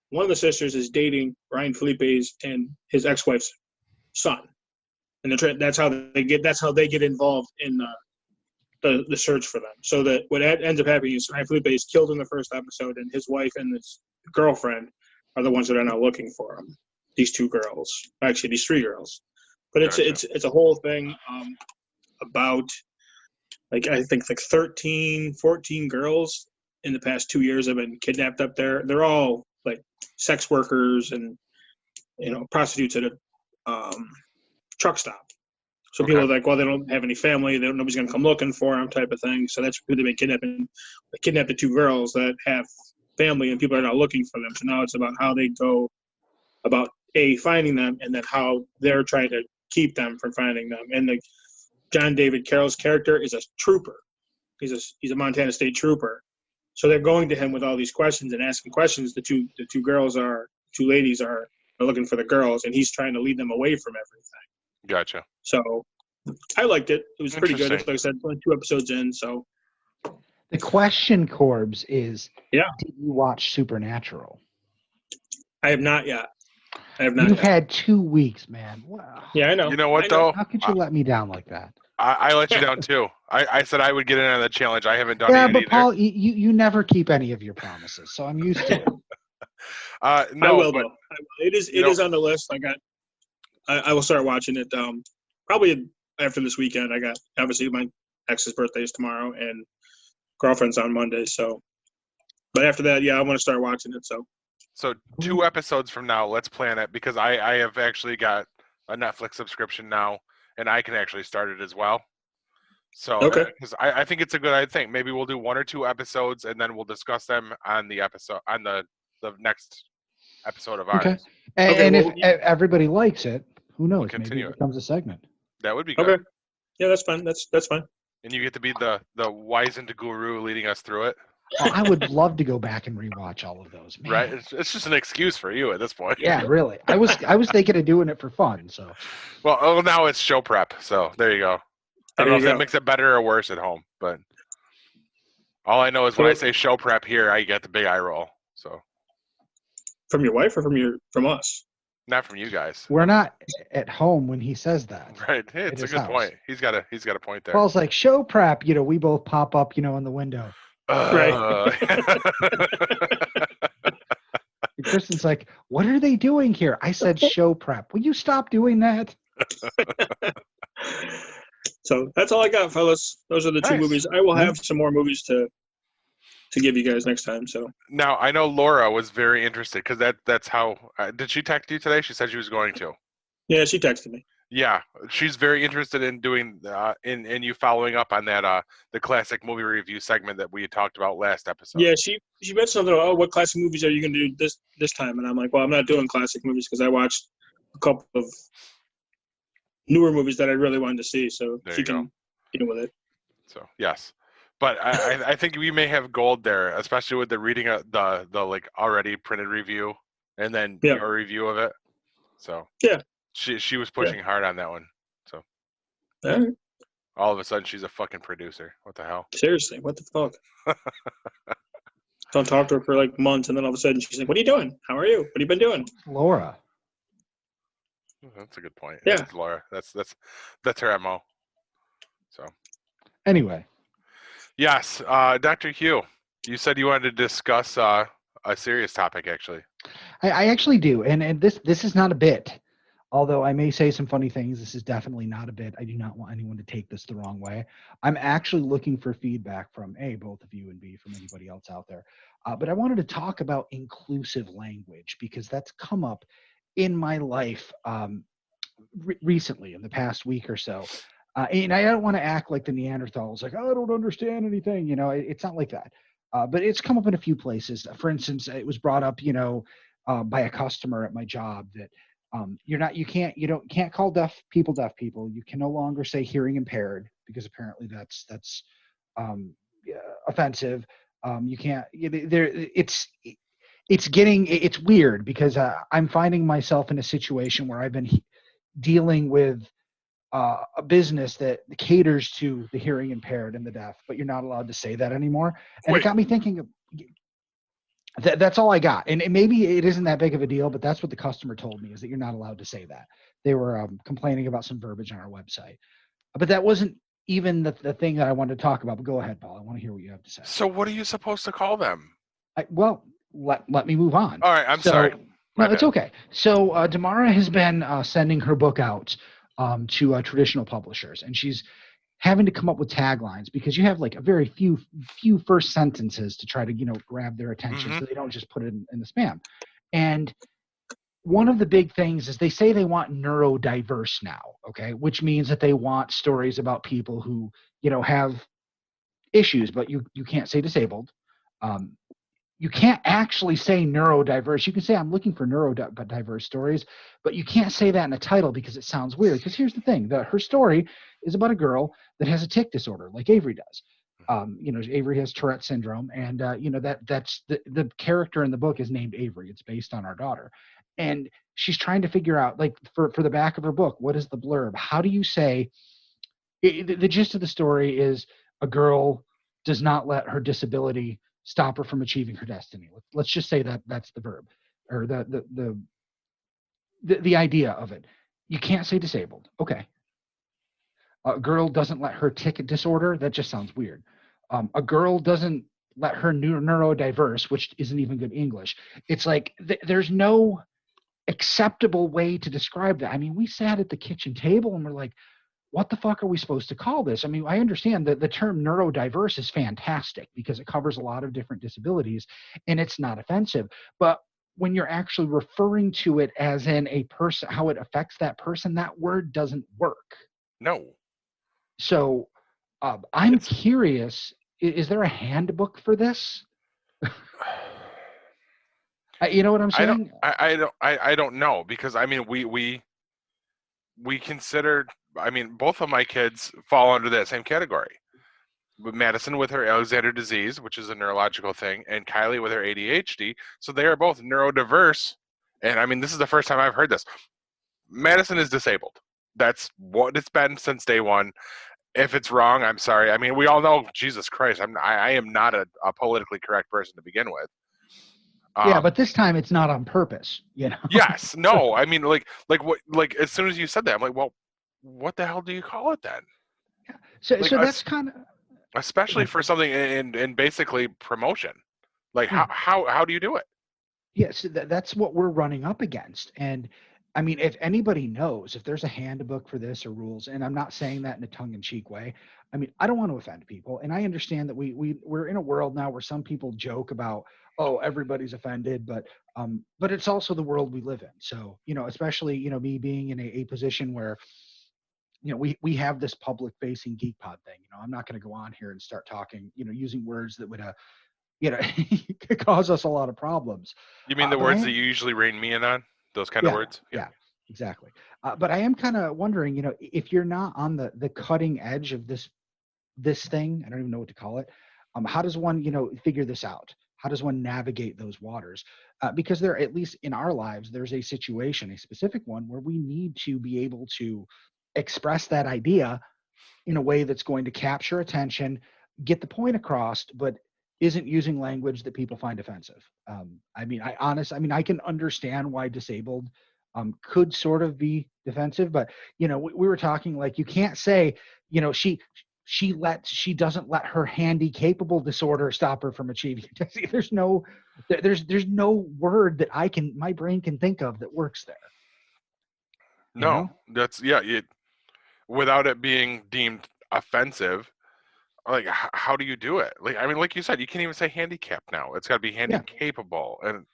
One of the sisters is dating Ryan Felipe's and his ex-wife's son. And that's how they get involved in the search for them. So that what ends up happening is Ryan Felipe is killed in the first episode, and his wife and his girlfriend are the ones that are now looking for him. These 2 girls, actually these 3 girls. But it's a whole thing about I think 13, 14 girls in the past 2 years have been kidnapped up there. They're all like sex workers and prostitutes at a truck stop. So people are like, well, they don't have any family. Nobody's going to come looking for them, type of thing. So that's who they've been kidnapping. They kidnapped the 2 girls that have family, and people are not looking for them. So now it's about how they go about finding them, and then how they're trying to keep them from finding them. And John David Carroll's character is a trooper. He's a Montana State trooper. So they're going to him with all these questions and asking questions. The two ladies are looking for the girls, and he's trying to lead them away from everything. Gotcha. So I liked it. It was pretty good. Like I said, only 2 episodes in. So the question, Corbs, is: did you watch Supernatural? I have not yet. You've had 2 weeks, man. Wow. Yeah, I know. You know what, though? How could you let me down like that? I let you down, too. I said I would get in on the challenge. I haven't done it either. Yeah, but Paul, you never keep any of your promises, so I'm used to it. No, I will, but, though. It is on the list. I will start watching it probably after this weekend. Obviously my ex's birthday is tomorrow and girlfriend's on Monday, so But after that, yeah, I want to start watching it. So 2 episodes from now, let's plan it because I have actually got a Netflix subscription now, and I can actually start it as well. So Okay. because I think it's a good idea. Maybe we'll do 1 or 2 episodes, and then we'll discuss them on the next episode of ours. Okay. And if everybody likes it, who knows? Maybe it becomes a segment. That would be good. Okay. Yeah, that's fine. That's fine. And you get to be the wizened guru leading us through it. Well, I would love to go back and rewatch all of those. Man. Right? It's just an excuse for you at this point. Yeah, really. I was thinking of doing it for fun. So. Well, now it's show prep. So there you go. I don't know if that makes it better or worse at home, but all I know is when I say show prep here, I get the big eye roll. So. From your wife or from us? Not from you guys. We're not at home when he says that. Right. Hey, it's a good point. He's got a point there. Paul's like, show prep, we both pop up, in the window. Right. Kristen's like, what are they doing here? I said show prep. Will you stop doing that? So that's all I got, fellas. Those are the 2 movies. I will have some more movies to give you guys next time. So now I know Laura was very interested because that's how. Did she text you today? She said she was going to. Yeah, she texted me. Yeah, she's very interested in doing in you following up on that the classic movie review segment that we had talked about last episode. Yeah, she mentioned something. Oh, what classic movies are you going to do this time? And I'm like, well, I'm not doing classic movies because I watched a couple of newer movies that I really wanted to see. So she can deal with it. So yes, but I think we may have gold there, especially with the reading of the like already printed review and then your review of it. So yeah. She was pushing hard on that one. So all of a sudden she's a fucking producer. What the hell? Seriously, what the fuck? Don't talk to her for like months, and then all of a sudden she's like, "What are you doing? How are you? What have you been doing?" Laura. That's a good point. Yeah, that's Laura. That's her MO. So anyway, yes, Dr. Hugh, you said you wanted to discuss a serious topic. Actually, I actually do, and this is not a bit. Although I may say some funny things, this is definitely not a bit. I do not want anyone to take this the wrong way. I'm actually looking for feedback from A, both of you, and B, from anybody else out there. But I wanted to talk about inclusive language because that's come up in my life recently, in the past week or so. And I don't want to act like the Neanderthals, like, oh, I don't understand anything. It's not like that. But it's come up in a few places. For instance, it was brought up, by a customer at my job that, you can't call deaf people. You can no longer say hearing impaired because apparently that's offensive. You can't. It's weird because I'm finding myself in a situation where I've been dealing with a business that caters to the hearing impaired and the deaf, but you're not allowed to say that anymore. And it got me thinking. That's all I got. And maybe it isn't that big of a deal, but that's what the customer told me, is that you're not allowed to say that. They were complaining about some verbiage on our website. But that wasn't even the thing that I wanted to talk about. But go ahead, Paul. I want to hear what you have to say. So what are you supposed to call them? Let me move on. All right. I'm sorry. No, it's okay. So Damara has been sending her book out to traditional publishers, and she's having to come up with taglines because you have like a very few first sentences to try to grab their attention, so they don't just put it in the spam. And one of the big things is they say they want neurodiverse now, okay, which means that they want stories about people who have issues, but you can't say disabled. You can't actually say neurodiverse. You can say I'm looking for neurodiverse stories, but you can't say that in a title because it sounds weird. Because here's the thing: her story is about a girl that has a tic disorder, like Avery does. Avery has Tourette syndrome, and that's the character in the book is named Avery. It's based on our daughter, and she's trying to figure out, like, for the back of her book, what is the blurb? How do you say? The gist of the story is a girl does not let her disability stop her from achieving her destiny. Let's just say that that's the verb, or the idea of it. You can't say disabled. Okay. A girl doesn't let her tic disorder. That just sounds weird. A girl doesn't let her neurodiverse, which isn't even good English. It's like there's no acceptable way to describe that. I mean, we sat at the kitchen table and we're like, what the fuck are we supposed to call this? I mean, I understand that the term neurodiverse is fantastic because it covers a lot of different disabilities and it's not offensive. But when you're actually referring to it as in a person, how it affects that person, that word doesn't work. No. So I'm curious, is there a handbook for this? You know what I'm saying? I don't know, because I mean we considered, I mean, both of my kids fall under that same category. But Madison with her Alexander disease, which is a neurological thing, and Kylie with her ADHD. So they are both neurodiverse. And I mean, this is the first time I've heard this. Madison is disabled. That's what it's been since day one. If it's wrong, I'm sorry. I mean, we all know, Jesus Christ, I am not a politically correct person to begin with. Yeah, but this time it's not on purpose, you know? Yes. No, I mean, like as soon as you said that, I'm like, well, what the hell do you call it then? Yeah. So that's kind of... Especially for something in basically promotion. Like, how do you do it? Yes, that's what we're running up against. And I mean, if anybody knows, if there's a handbook for this or rules, and I'm not saying that in a tongue-in-cheek way, I mean, I don't want to offend people. And I understand that we're in a world now where some people joke about, oh, everybody's offended, but it's also the world we live in. So, you know, especially, you know, me being in a position where, you know, we have this public facing geek pod thing. You know, I'm not going to go on here and start talking, you know, using words that would, you know, could cause us a lot of problems. You mean the words that you usually rein me in on? Those kind of words? Yeah, exactly. But I am kind of wondering, you know, if you're not on the cutting edge of this thing, I don't even know what to call it. How does one, you know, figure this out? How does one navigate those waters? Because there, at least in our lives, there's a situation, a specific one, where we need to be able to express that idea in a way that's going to capture attention, get the point across, but isn't using language that people find offensive. I mean, I can understand why disabled could sort of be defensive, but you know, we were talking like, you can't say, you know, she doesn't let her handy capable disorder stop her from achieving. There's no word that my brain can think of that works there. No, that's without it being deemed offensive. Like, how do you do it? Like, I mean, like you said, you can't even say handicap now. It's got to be capable. And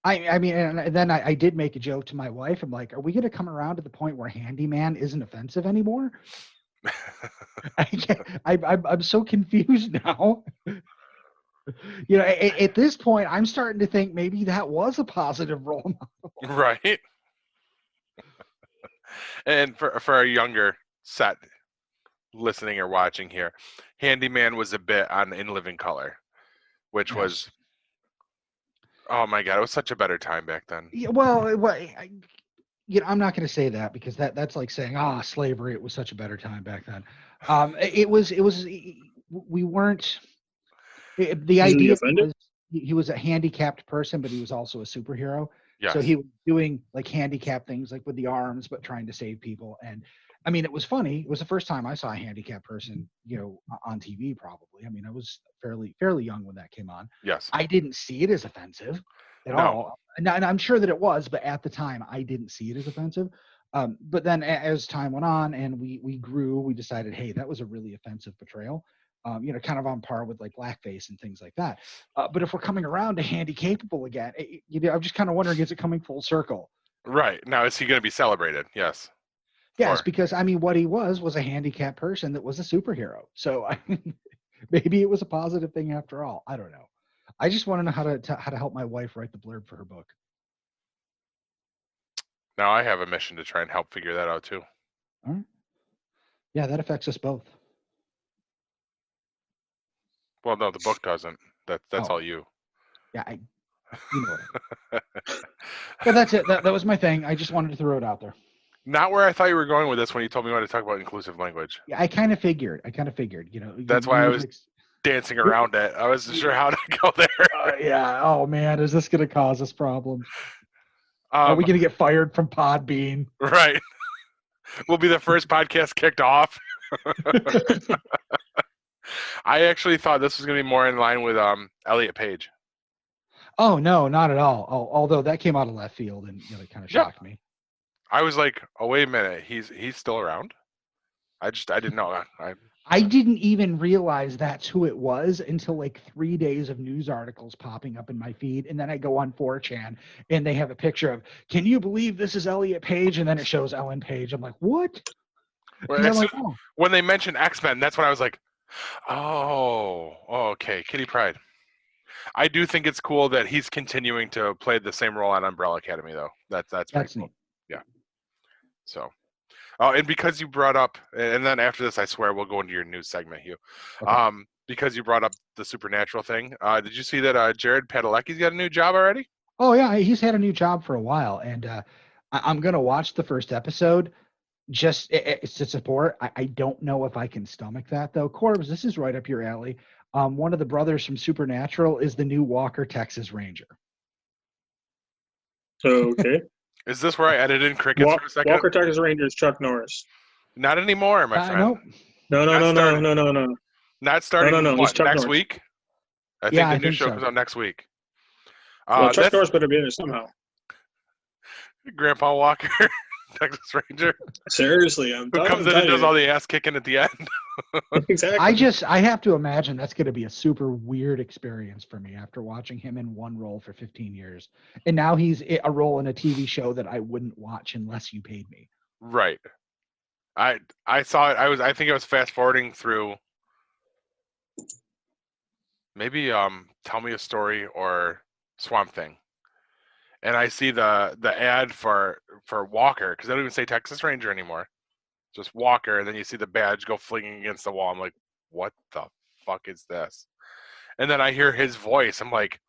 I mean, and then I did make a joke to my wife. I'm like, are we going to come around to the point where handyman isn't offensive anymore? I'm so confused now. You know, at this point, I'm starting to think maybe that was a positive role model. Right. And for our younger set listening or watching here, handyman was a bit on In Living Color, which was, oh my God, it was such a better time back then. Yeah, well, you know, I'm not going to say that because that's like saying, slavery, it was such a better time back then. We weren't, the idea was he was a handicapped person, but he was also a superhero. Yes. So he was doing like handicap things, like with the arms, but trying to save people. And I mean, it was funny. It was the first time I saw a handicapped person, you know, on TV probably. I mean, I was fairly young when that came on. Yes. I didn't see it as offensive at all. And I'm sure that it was, but at the time I didn't see it as offensive. But then as time went on and we grew, we decided, hey, that was a really offensive portrayal. You know, kind of on par with like blackface and things like that. But if we're coming around to handy capable again, you know, I'm just kind of wondering, is it coming full circle? Right. Now, is he going to be celebrated? Yes. Yes, because I mean, what he was a handicapped person that was a superhero. So I mean, maybe it was a positive thing after all. I don't know. I just want to know how to help my wife write the blurb for her book. Now I have a mission to try and help figure that out too. All right. Yeah, that affects us both. Well, no, the book doesn't. That's all you. Yeah, you know it. Well, that's it. That was my thing. I just wanted to throw it out there. Not where I thought you were going with this when you told me you wanted to talk about inclusive language. Yeah, I kind of figured. You know. That's why I was dancing around it. I wasn't sure how to go there. Yeah. Oh man, is this going to cause us problems? Are we going to get fired from Podbean? Right. We'll be the first podcast kicked off. I actually thought this was going to be more in line with Elliot Page. Oh no, not at all. Although that came out of left field and it kind of shocked me. I was like, oh wait a minute, he's still around. I didn't know. I didn't even realize that's who it was until like 3 days of news articles popping up in my feed. And then I go on 4chan and they have a picture of, can you believe this is Elliot Page? And then it shows Ellen Page. I'm like, what? Well, I'm like, oh. When they mentioned X-Men, that's when I was like, oh, okay, Kitty Pryde. I do think it's cool that he's continuing to play the same role on Umbrella Academy, though. That's pretty cool. Neat. Yeah. So, and because you brought up, and then after this, I swear we'll go into your news segment, Hugh. Okay. Because you brought up the supernatural thing, did you see that Jared Padalecki's got a new job already? Oh yeah, he's had a new job for a while, and I'm gonna watch the first episode just it's to support. I don't know if I can stomach that though. Corbs, this is right up your alley. One of the brothers from Supernatural is the new Walker, Texas Ranger. Okay. Is this where I edited in crickets for a second? Walker, Texas Ranger is Chuck Norris. Not anymore, my friend. No. Not starting what, next Norris. week? I think the new show comes out next week. Well, Chuck Norris better be in it somehow. Grandpa Walker, Texas Ranger. Seriously, who comes in and does all the ass kicking at the end. Exactly. I have to imagine that's going to be a super weird experience for me after watching him in one role for 15 years. And now he's a role in a TV show that I wouldn't watch unless you paid me. Right. I saw it. I think I was fast forwarding through maybe Tell Me a Story or Swamp Thing. And I see the ad for Walker, because they don't even say Texas Ranger anymore. Just Walker, and then you see the badge go flinging against the wall. I'm like, what the fuck is this? And then I hear his voice. I'm like,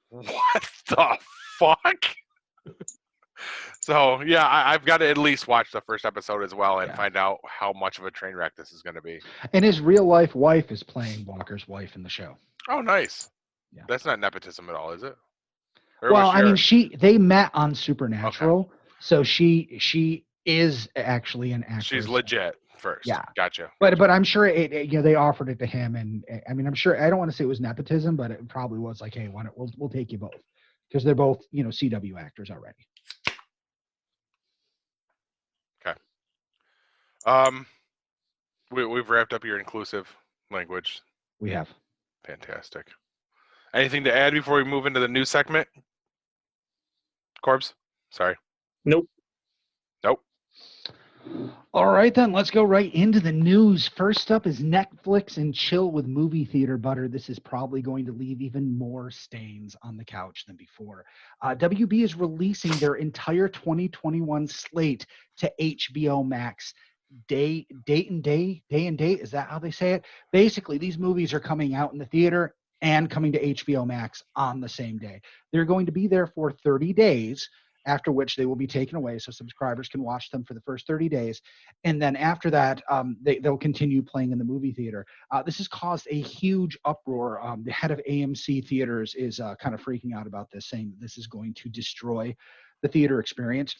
what the fuck? So, yeah, I've got to at least watch the first episode as well and find out how much of a train wreck this is going to be. And his real-life wife is playing Walker's wife in the show. Oh, nice. Yeah. That's not nepotism at all, is it? Or well, I mean, they met on Supernatural, okay. So she is actually an actress. She's legit first. Yeah, gotcha. But I'm sure they offered it to him, and I mean, I'm sure I don't want to say it was nepotism, but it probably was like, hey, we'll take you both because they're both CW actors already. Okay. We've wrapped up your inclusive language. We have. Fantastic. Anything to add before we move into the news segment? Corbs? Sorry. Nope. All right, then let's go right into the news. First up is Netflix and chill with movie theater butter. This is probably going to leave even more stains on the couch than before. WB is releasing their entire 2021 slate to HBO Max. Day and date. Is that how they say it? Basically, these movies are coming out in the theater and coming to HBO Max on the same day. They're going to be there for 30 days, after which they will be taken away so subscribers can watch them for the first 30 days. And then after that, they'll continue playing in the movie theater. This has caused a huge uproar. The head of AMC Theaters is kind of freaking out about this, saying that this is going to destroy the theater experience.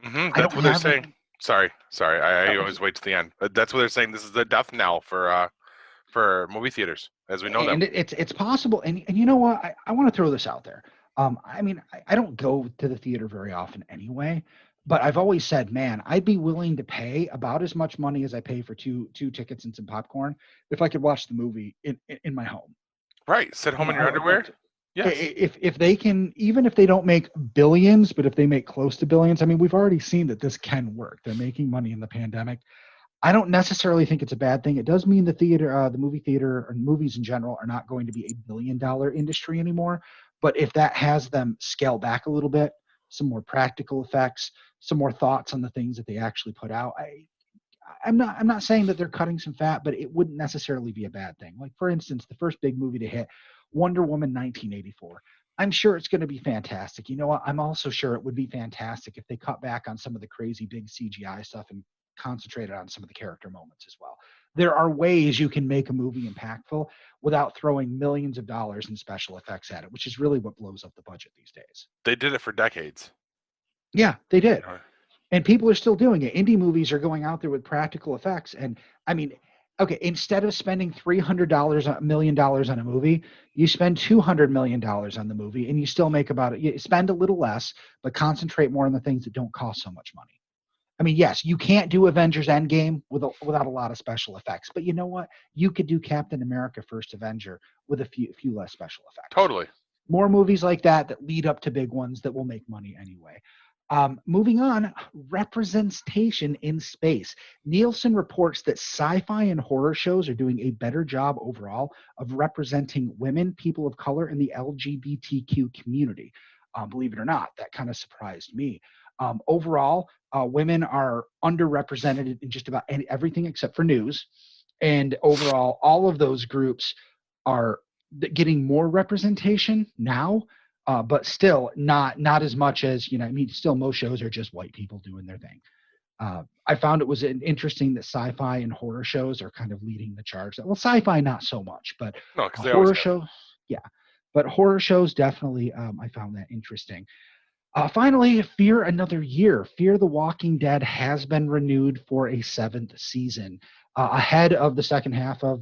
Mm-hmm. That's what they're saying. Sorry. I always wait to the end. That's what they're saying. This is the death knell for movie theaters as we know them. And it's possible. And you know what? I want to throw this out there. I mean, I don't go to the theater very often anyway, but I've always said, man, I'd be willing to pay about as much money as I pay for two tickets and some popcorn if I could watch the movie in my home. Right. Sit home in your underwear. Yes. If they can, even if they don't make billions, but if they make close to billions, I mean, we've already seen that this can work. They're making money in the pandemic. I don't necessarily think it's a bad thing. It does mean the theater, the movie theater, or movies in general are not going to be $1 billion industry anymore. But if that has them scale back a little bit, some more practical effects, some more thoughts on the things that they actually put out, I'm not saying that they're cutting some fat, but it wouldn't necessarily be a bad thing. Like, for instance, the first big movie to hit, Wonder Woman 1984. I'm sure it's going to be fantastic. You know what? I'm also sure it would be fantastic if they cut back on some of the crazy big CGI stuff and concentrated on some of the character moments as well. There are ways you can make a movie impactful without throwing millions of dollars in special effects at it, which is really what blows up the budget these days. They did it for decades. Yeah, they did. And people are still doing it. Indie movies are going out there with practical effects. And I mean, Okay, instead of spending $300 million on a movie, you spend $200 million on the movie, and you still make you spend a little less, but concentrate more on the things that don't cost so much money. I mean, yes, you can't do Avengers Endgame without a lot of special effects, but you know what? You could do Captain America: First Avenger with a few less special effects. Totally. More movies like that lead up to big ones that will make money anyway. Moving on, representation in space. Nielsen reports that sci-fi and horror shows are doing a better job overall of representing women, people of color, and the LGBTQ community. Believe it or not, that kind of surprised me. Overall, women are underrepresented in just about everything except for news. And overall, all of those groups are getting more representation now. But still not as much as, I mean, still most shows are just white people doing their thing. I found it was interesting that sci-fi and horror shows are kind of leading the charge. Well, sci-fi not so much, but no, horror shows, yeah. But horror shows definitely, I found that interesting. Finally, Fear Another Year. Fear the Walking Dead has been renewed for a 7th season, ahead of the second half of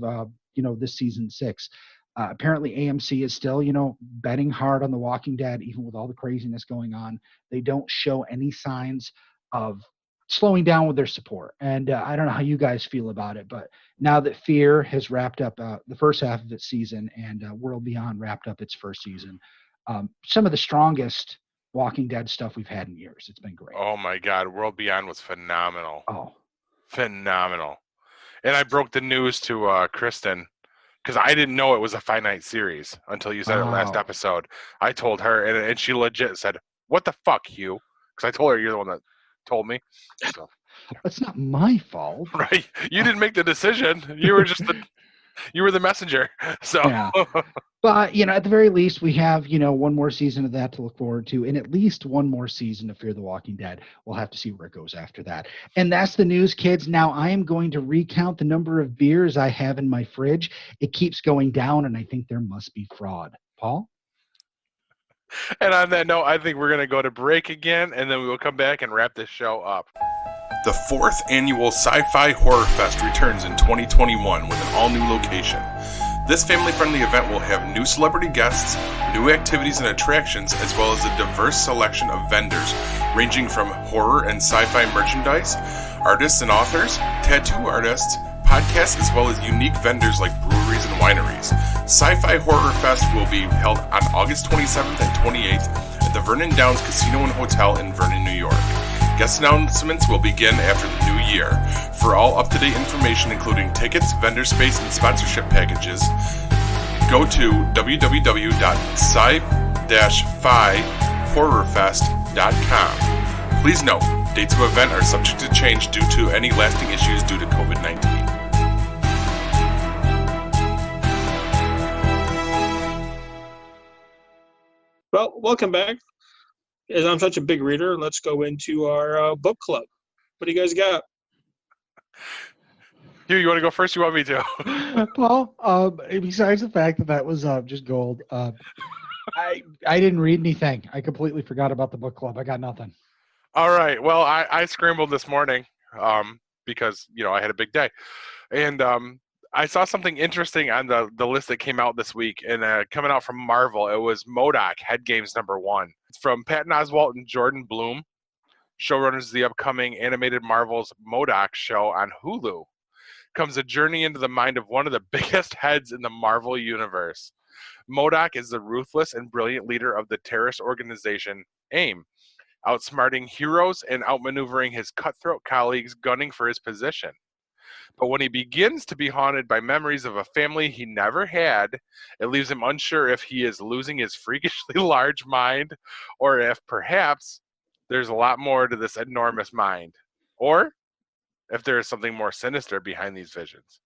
this season 6. Apparently AMC is still, betting hard on The Walking Dead, even with all the craziness going on. They don't show any signs of slowing down with their support. And I don't know how you guys feel about it, but now that Fear has wrapped up the first half of its season and World Beyond wrapped up its first season, some of the strongest Walking Dead stuff we've had in years. It's been great. Oh my God, World Beyond was phenomenal. Oh, phenomenal. And I broke the news to Kristen, because I didn't know it was a finite series until you said it last episode. I told her, and she legit said, "What the fuck, Hugh?" Because I told her you're the one that told me. So. It's not my fault. Right. You didn't make the decision. You were just you were the messenger. So. Yeah. But, at the very least, we have, one more season of that to look forward to, and at least one more season of Fear the Walking Dead. We'll have to see where it goes after that. And that's the news, kids. Now I am going to recount the number of beers I have in my fridge. It keeps going down, and I think there must be fraud. Paul? And on that note, I think we're going to go to break again, and then we will come back and wrap this show up. The 4th annual Sci-Fi Horror Fest returns in 2021 with an all-new location. This family-friendly event will have new celebrity guests, new activities and attractions, as well as a diverse selection of vendors, ranging from horror and sci-fi merchandise, artists and authors, tattoo artists, podcasts, as well as unique vendors like breweries and wineries. Sci-Fi Horror Fest will be held on August 27th and 28th at the Vernon Downs Casino and Hotel in Vernon, New York. Guest announcements will begin after the new year. For all up-to-date information, including tickets, vendor space, and sponsorship packages, go to www.sci-fi-horrorfest.com. Please note, dates of event are subject to change due to any lasting issues due to COVID-19. Well, welcome back. As I'm such a big reader, let's go into our book club. What do you guys got? Hugh, you want to go first? You want me to? Well, besides the fact that was just gold, I didn't read anything. I completely forgot about the book club. I got nothing. All right. Well, I scrambled this morning because, I had a big day. And I saw something interesting on the list that came out this week, and coming out from Marvel, it was MODOK, Head Games #1. It's from Patton Oswalt and Jordan Bloom, showrunners of the upcoming animated Marvel's MODOK show on Hulu. Comes a journey into the mind of one of the biggest heads in the Marvel universe. MODOK is the ruthless and brilliant leader of the terrorist organization AIM, outsmarting heroes and outmaneuvering his cutthroat colleagues gunning for his position. But when he begins to be haunted by memories of a family he never had, it leaves him unsure if he is losing his freakishly large mind, or if perhaps there's a lot more to this enormous mind, or if there is something more sinister behind these visions.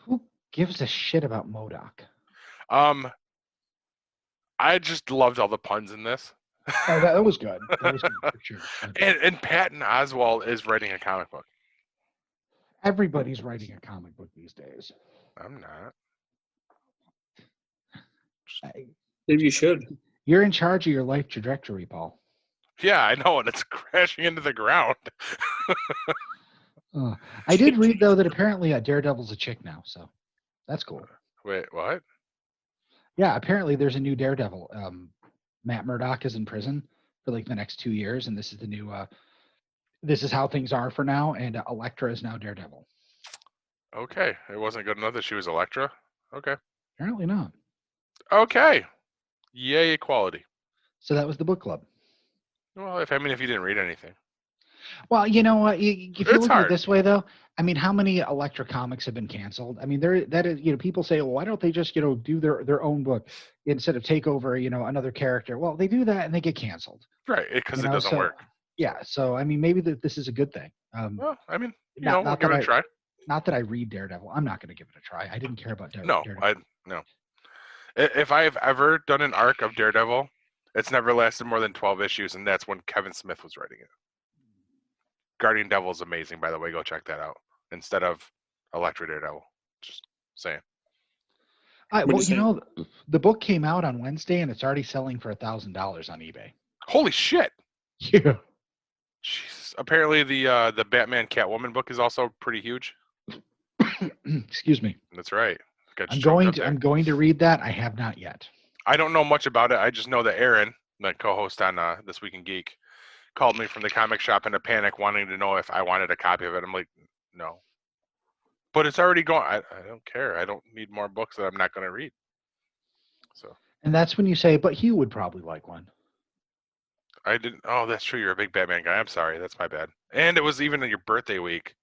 Who gives a shit about MODOK? I just loved all the puns in this. Oh, that was good. That was good for sure. And Patton Oswalt is writing a comic book. Everybody's writing a comic book these days. I'm not. Maybe you should. You're in charge of your life trajectory, Paul. Yeah, I know, and it's crashing into the ground. I did read, though, that apparently Daredevil's a chick now, so that's cool. Wait, what? Yeah, apparently there's a new Daredevil. Matt Murdock is in prison for like the next 2 years, and this is the new. This is how things are for now, and Elektra is now Daredevil. Okay, it wasn't good enough that she was Elektra. Okay. Apparently not. Okay. Yay, equality. So that was the book club. Well, if you didn't read anything. Well, you know what? If you look at hard. it this way, though, I mean, how many Elektra comics have been canceled? I mean, that is, people say, well, why don't they just, do their own book instead of take over, another character? Well, they do that and they get canceled. Right, because it doesn't work. Yeah, so I mean, maybe this is a good thing. Well, I mean, we'll give it a try. Not that I read Daredevil. I'm not going to give it a try. I didn't care about Daredevil. No. If I've ever done an arc of Daredevil, it's never lasted more than 12 issues, and that's when Kevin Smith was writing it. Guardian Devil is amazing, by the way. Go check that out instead of Elektra Daredevil. Just saying. Well, the book came out on Wednesday, and it's already selling for $1,000 on eBay. Holy shit! Yeah. Jesus. Apparently, the Batman Catwoman book is also pretty huge. Excuse me. That's right. I'm going to read that. I have not yet. I don't know much about it. I just know that Aaron, the co-host on This Week in Geek, called me from the comic shop in a panic, wanting to know if I wanted a copy of it. I'm like, no. But it's already gone. I don't care. I don't need more books that I'm not going to read. So. And that's when you say, but Hugh would probably like one. I didn't. Oh, that's true. You're a big Batman guy. I'm sorry. That's my bad. And it was even in your birthday week.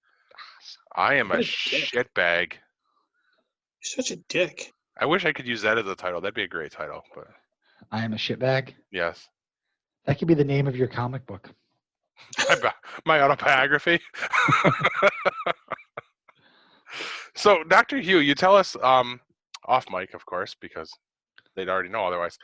I am a shitbag. You're such a dick. I wish I could use that as a title. That'd be a great title. But I am a shitbag? Yes. That could be the name of your comic book. My autobiography. So, Dr. Hugh, you tell us off mic, of course, because they'd already know otherwise.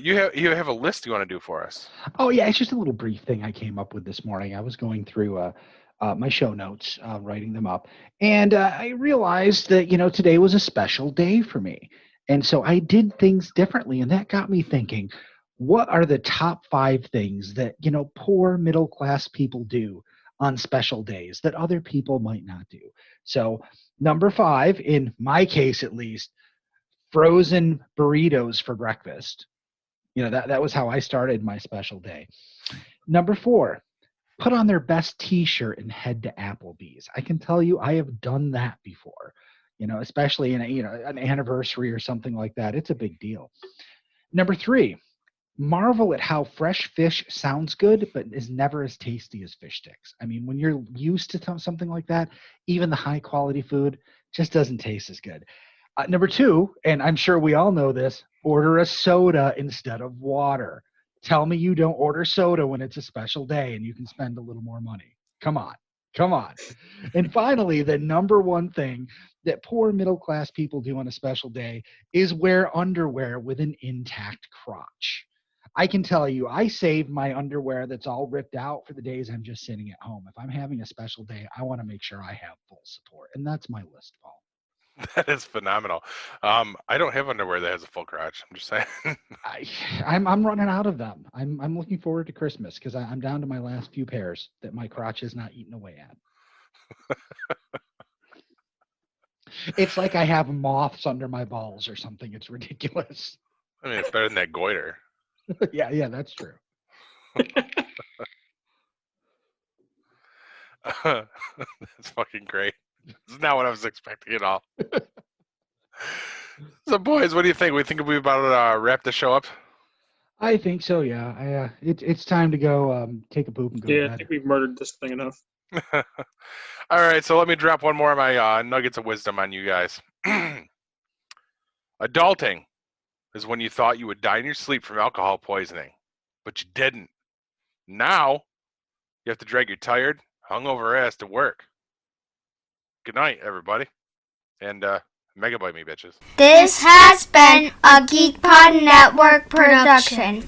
You have a list you want to do for us. Oh, yeah. It's just a little brief thing I came up with this morning. I was going through my show notes, writing them up. And I realized that, today was a special day for me. And so I did things differently. And that got me thinking, what are the top 5 things that, poor middle-class people do on special days that other people might not do? So number 5, in my case at least, frozen burritos for breakfast. That was how I started my special day. Number 4, put on their best t-shirt and head to Applebee's. I can tell you I have done that before, especially in an anniversary or something like that. It's a big deal. Number 3, marvel at how fresh fish sounds good, but is never as tasty as fish sticks. I mean, when you're used to something like that, even the high quality food just doesn't taste as good. Number 2, and I'm sure we all know this, order a soda instead of water. Tell me you don't order soda when it's a special day and you can spend a little more money. Come on. And finally, the number 1 thing that poor middle-class people do on a special day is wear underwear with an intact crotch. I can tell you, I save my underwear that's all ripped out for the days I'm just sitting at home. If I'm having a special day, I want to make sure I have full support. And that's my list, Paul. That is phenomenal. I don't have underwear that has a full crotch. I'm just saying. I'm running out of them. I'm looking forward to Christmas because I'm down to my last few pairs that my crotch is not eaten away at. It's like I have moths under my balls or something. It's ridiculous. I mean, it's better than that goiter. Yeah, that's true. That's fucking great. It's not what I was expecting at all. So, boys, what do you think? We think we're about to wrap the show up? I think so, yeah. It's time to go take a poop and go to bed. I think we've murdered this thing enough. All right, so let me drop one more of my nuggets of wisdom on you guys. Adulting is when you thought you would die in your sleep from alcohol poisoning, but you didn't. Now, you have to drag your tired, hungover ass to work. Good night, everybody. And megabyte me, bitches. This has been a GeekPod Network production.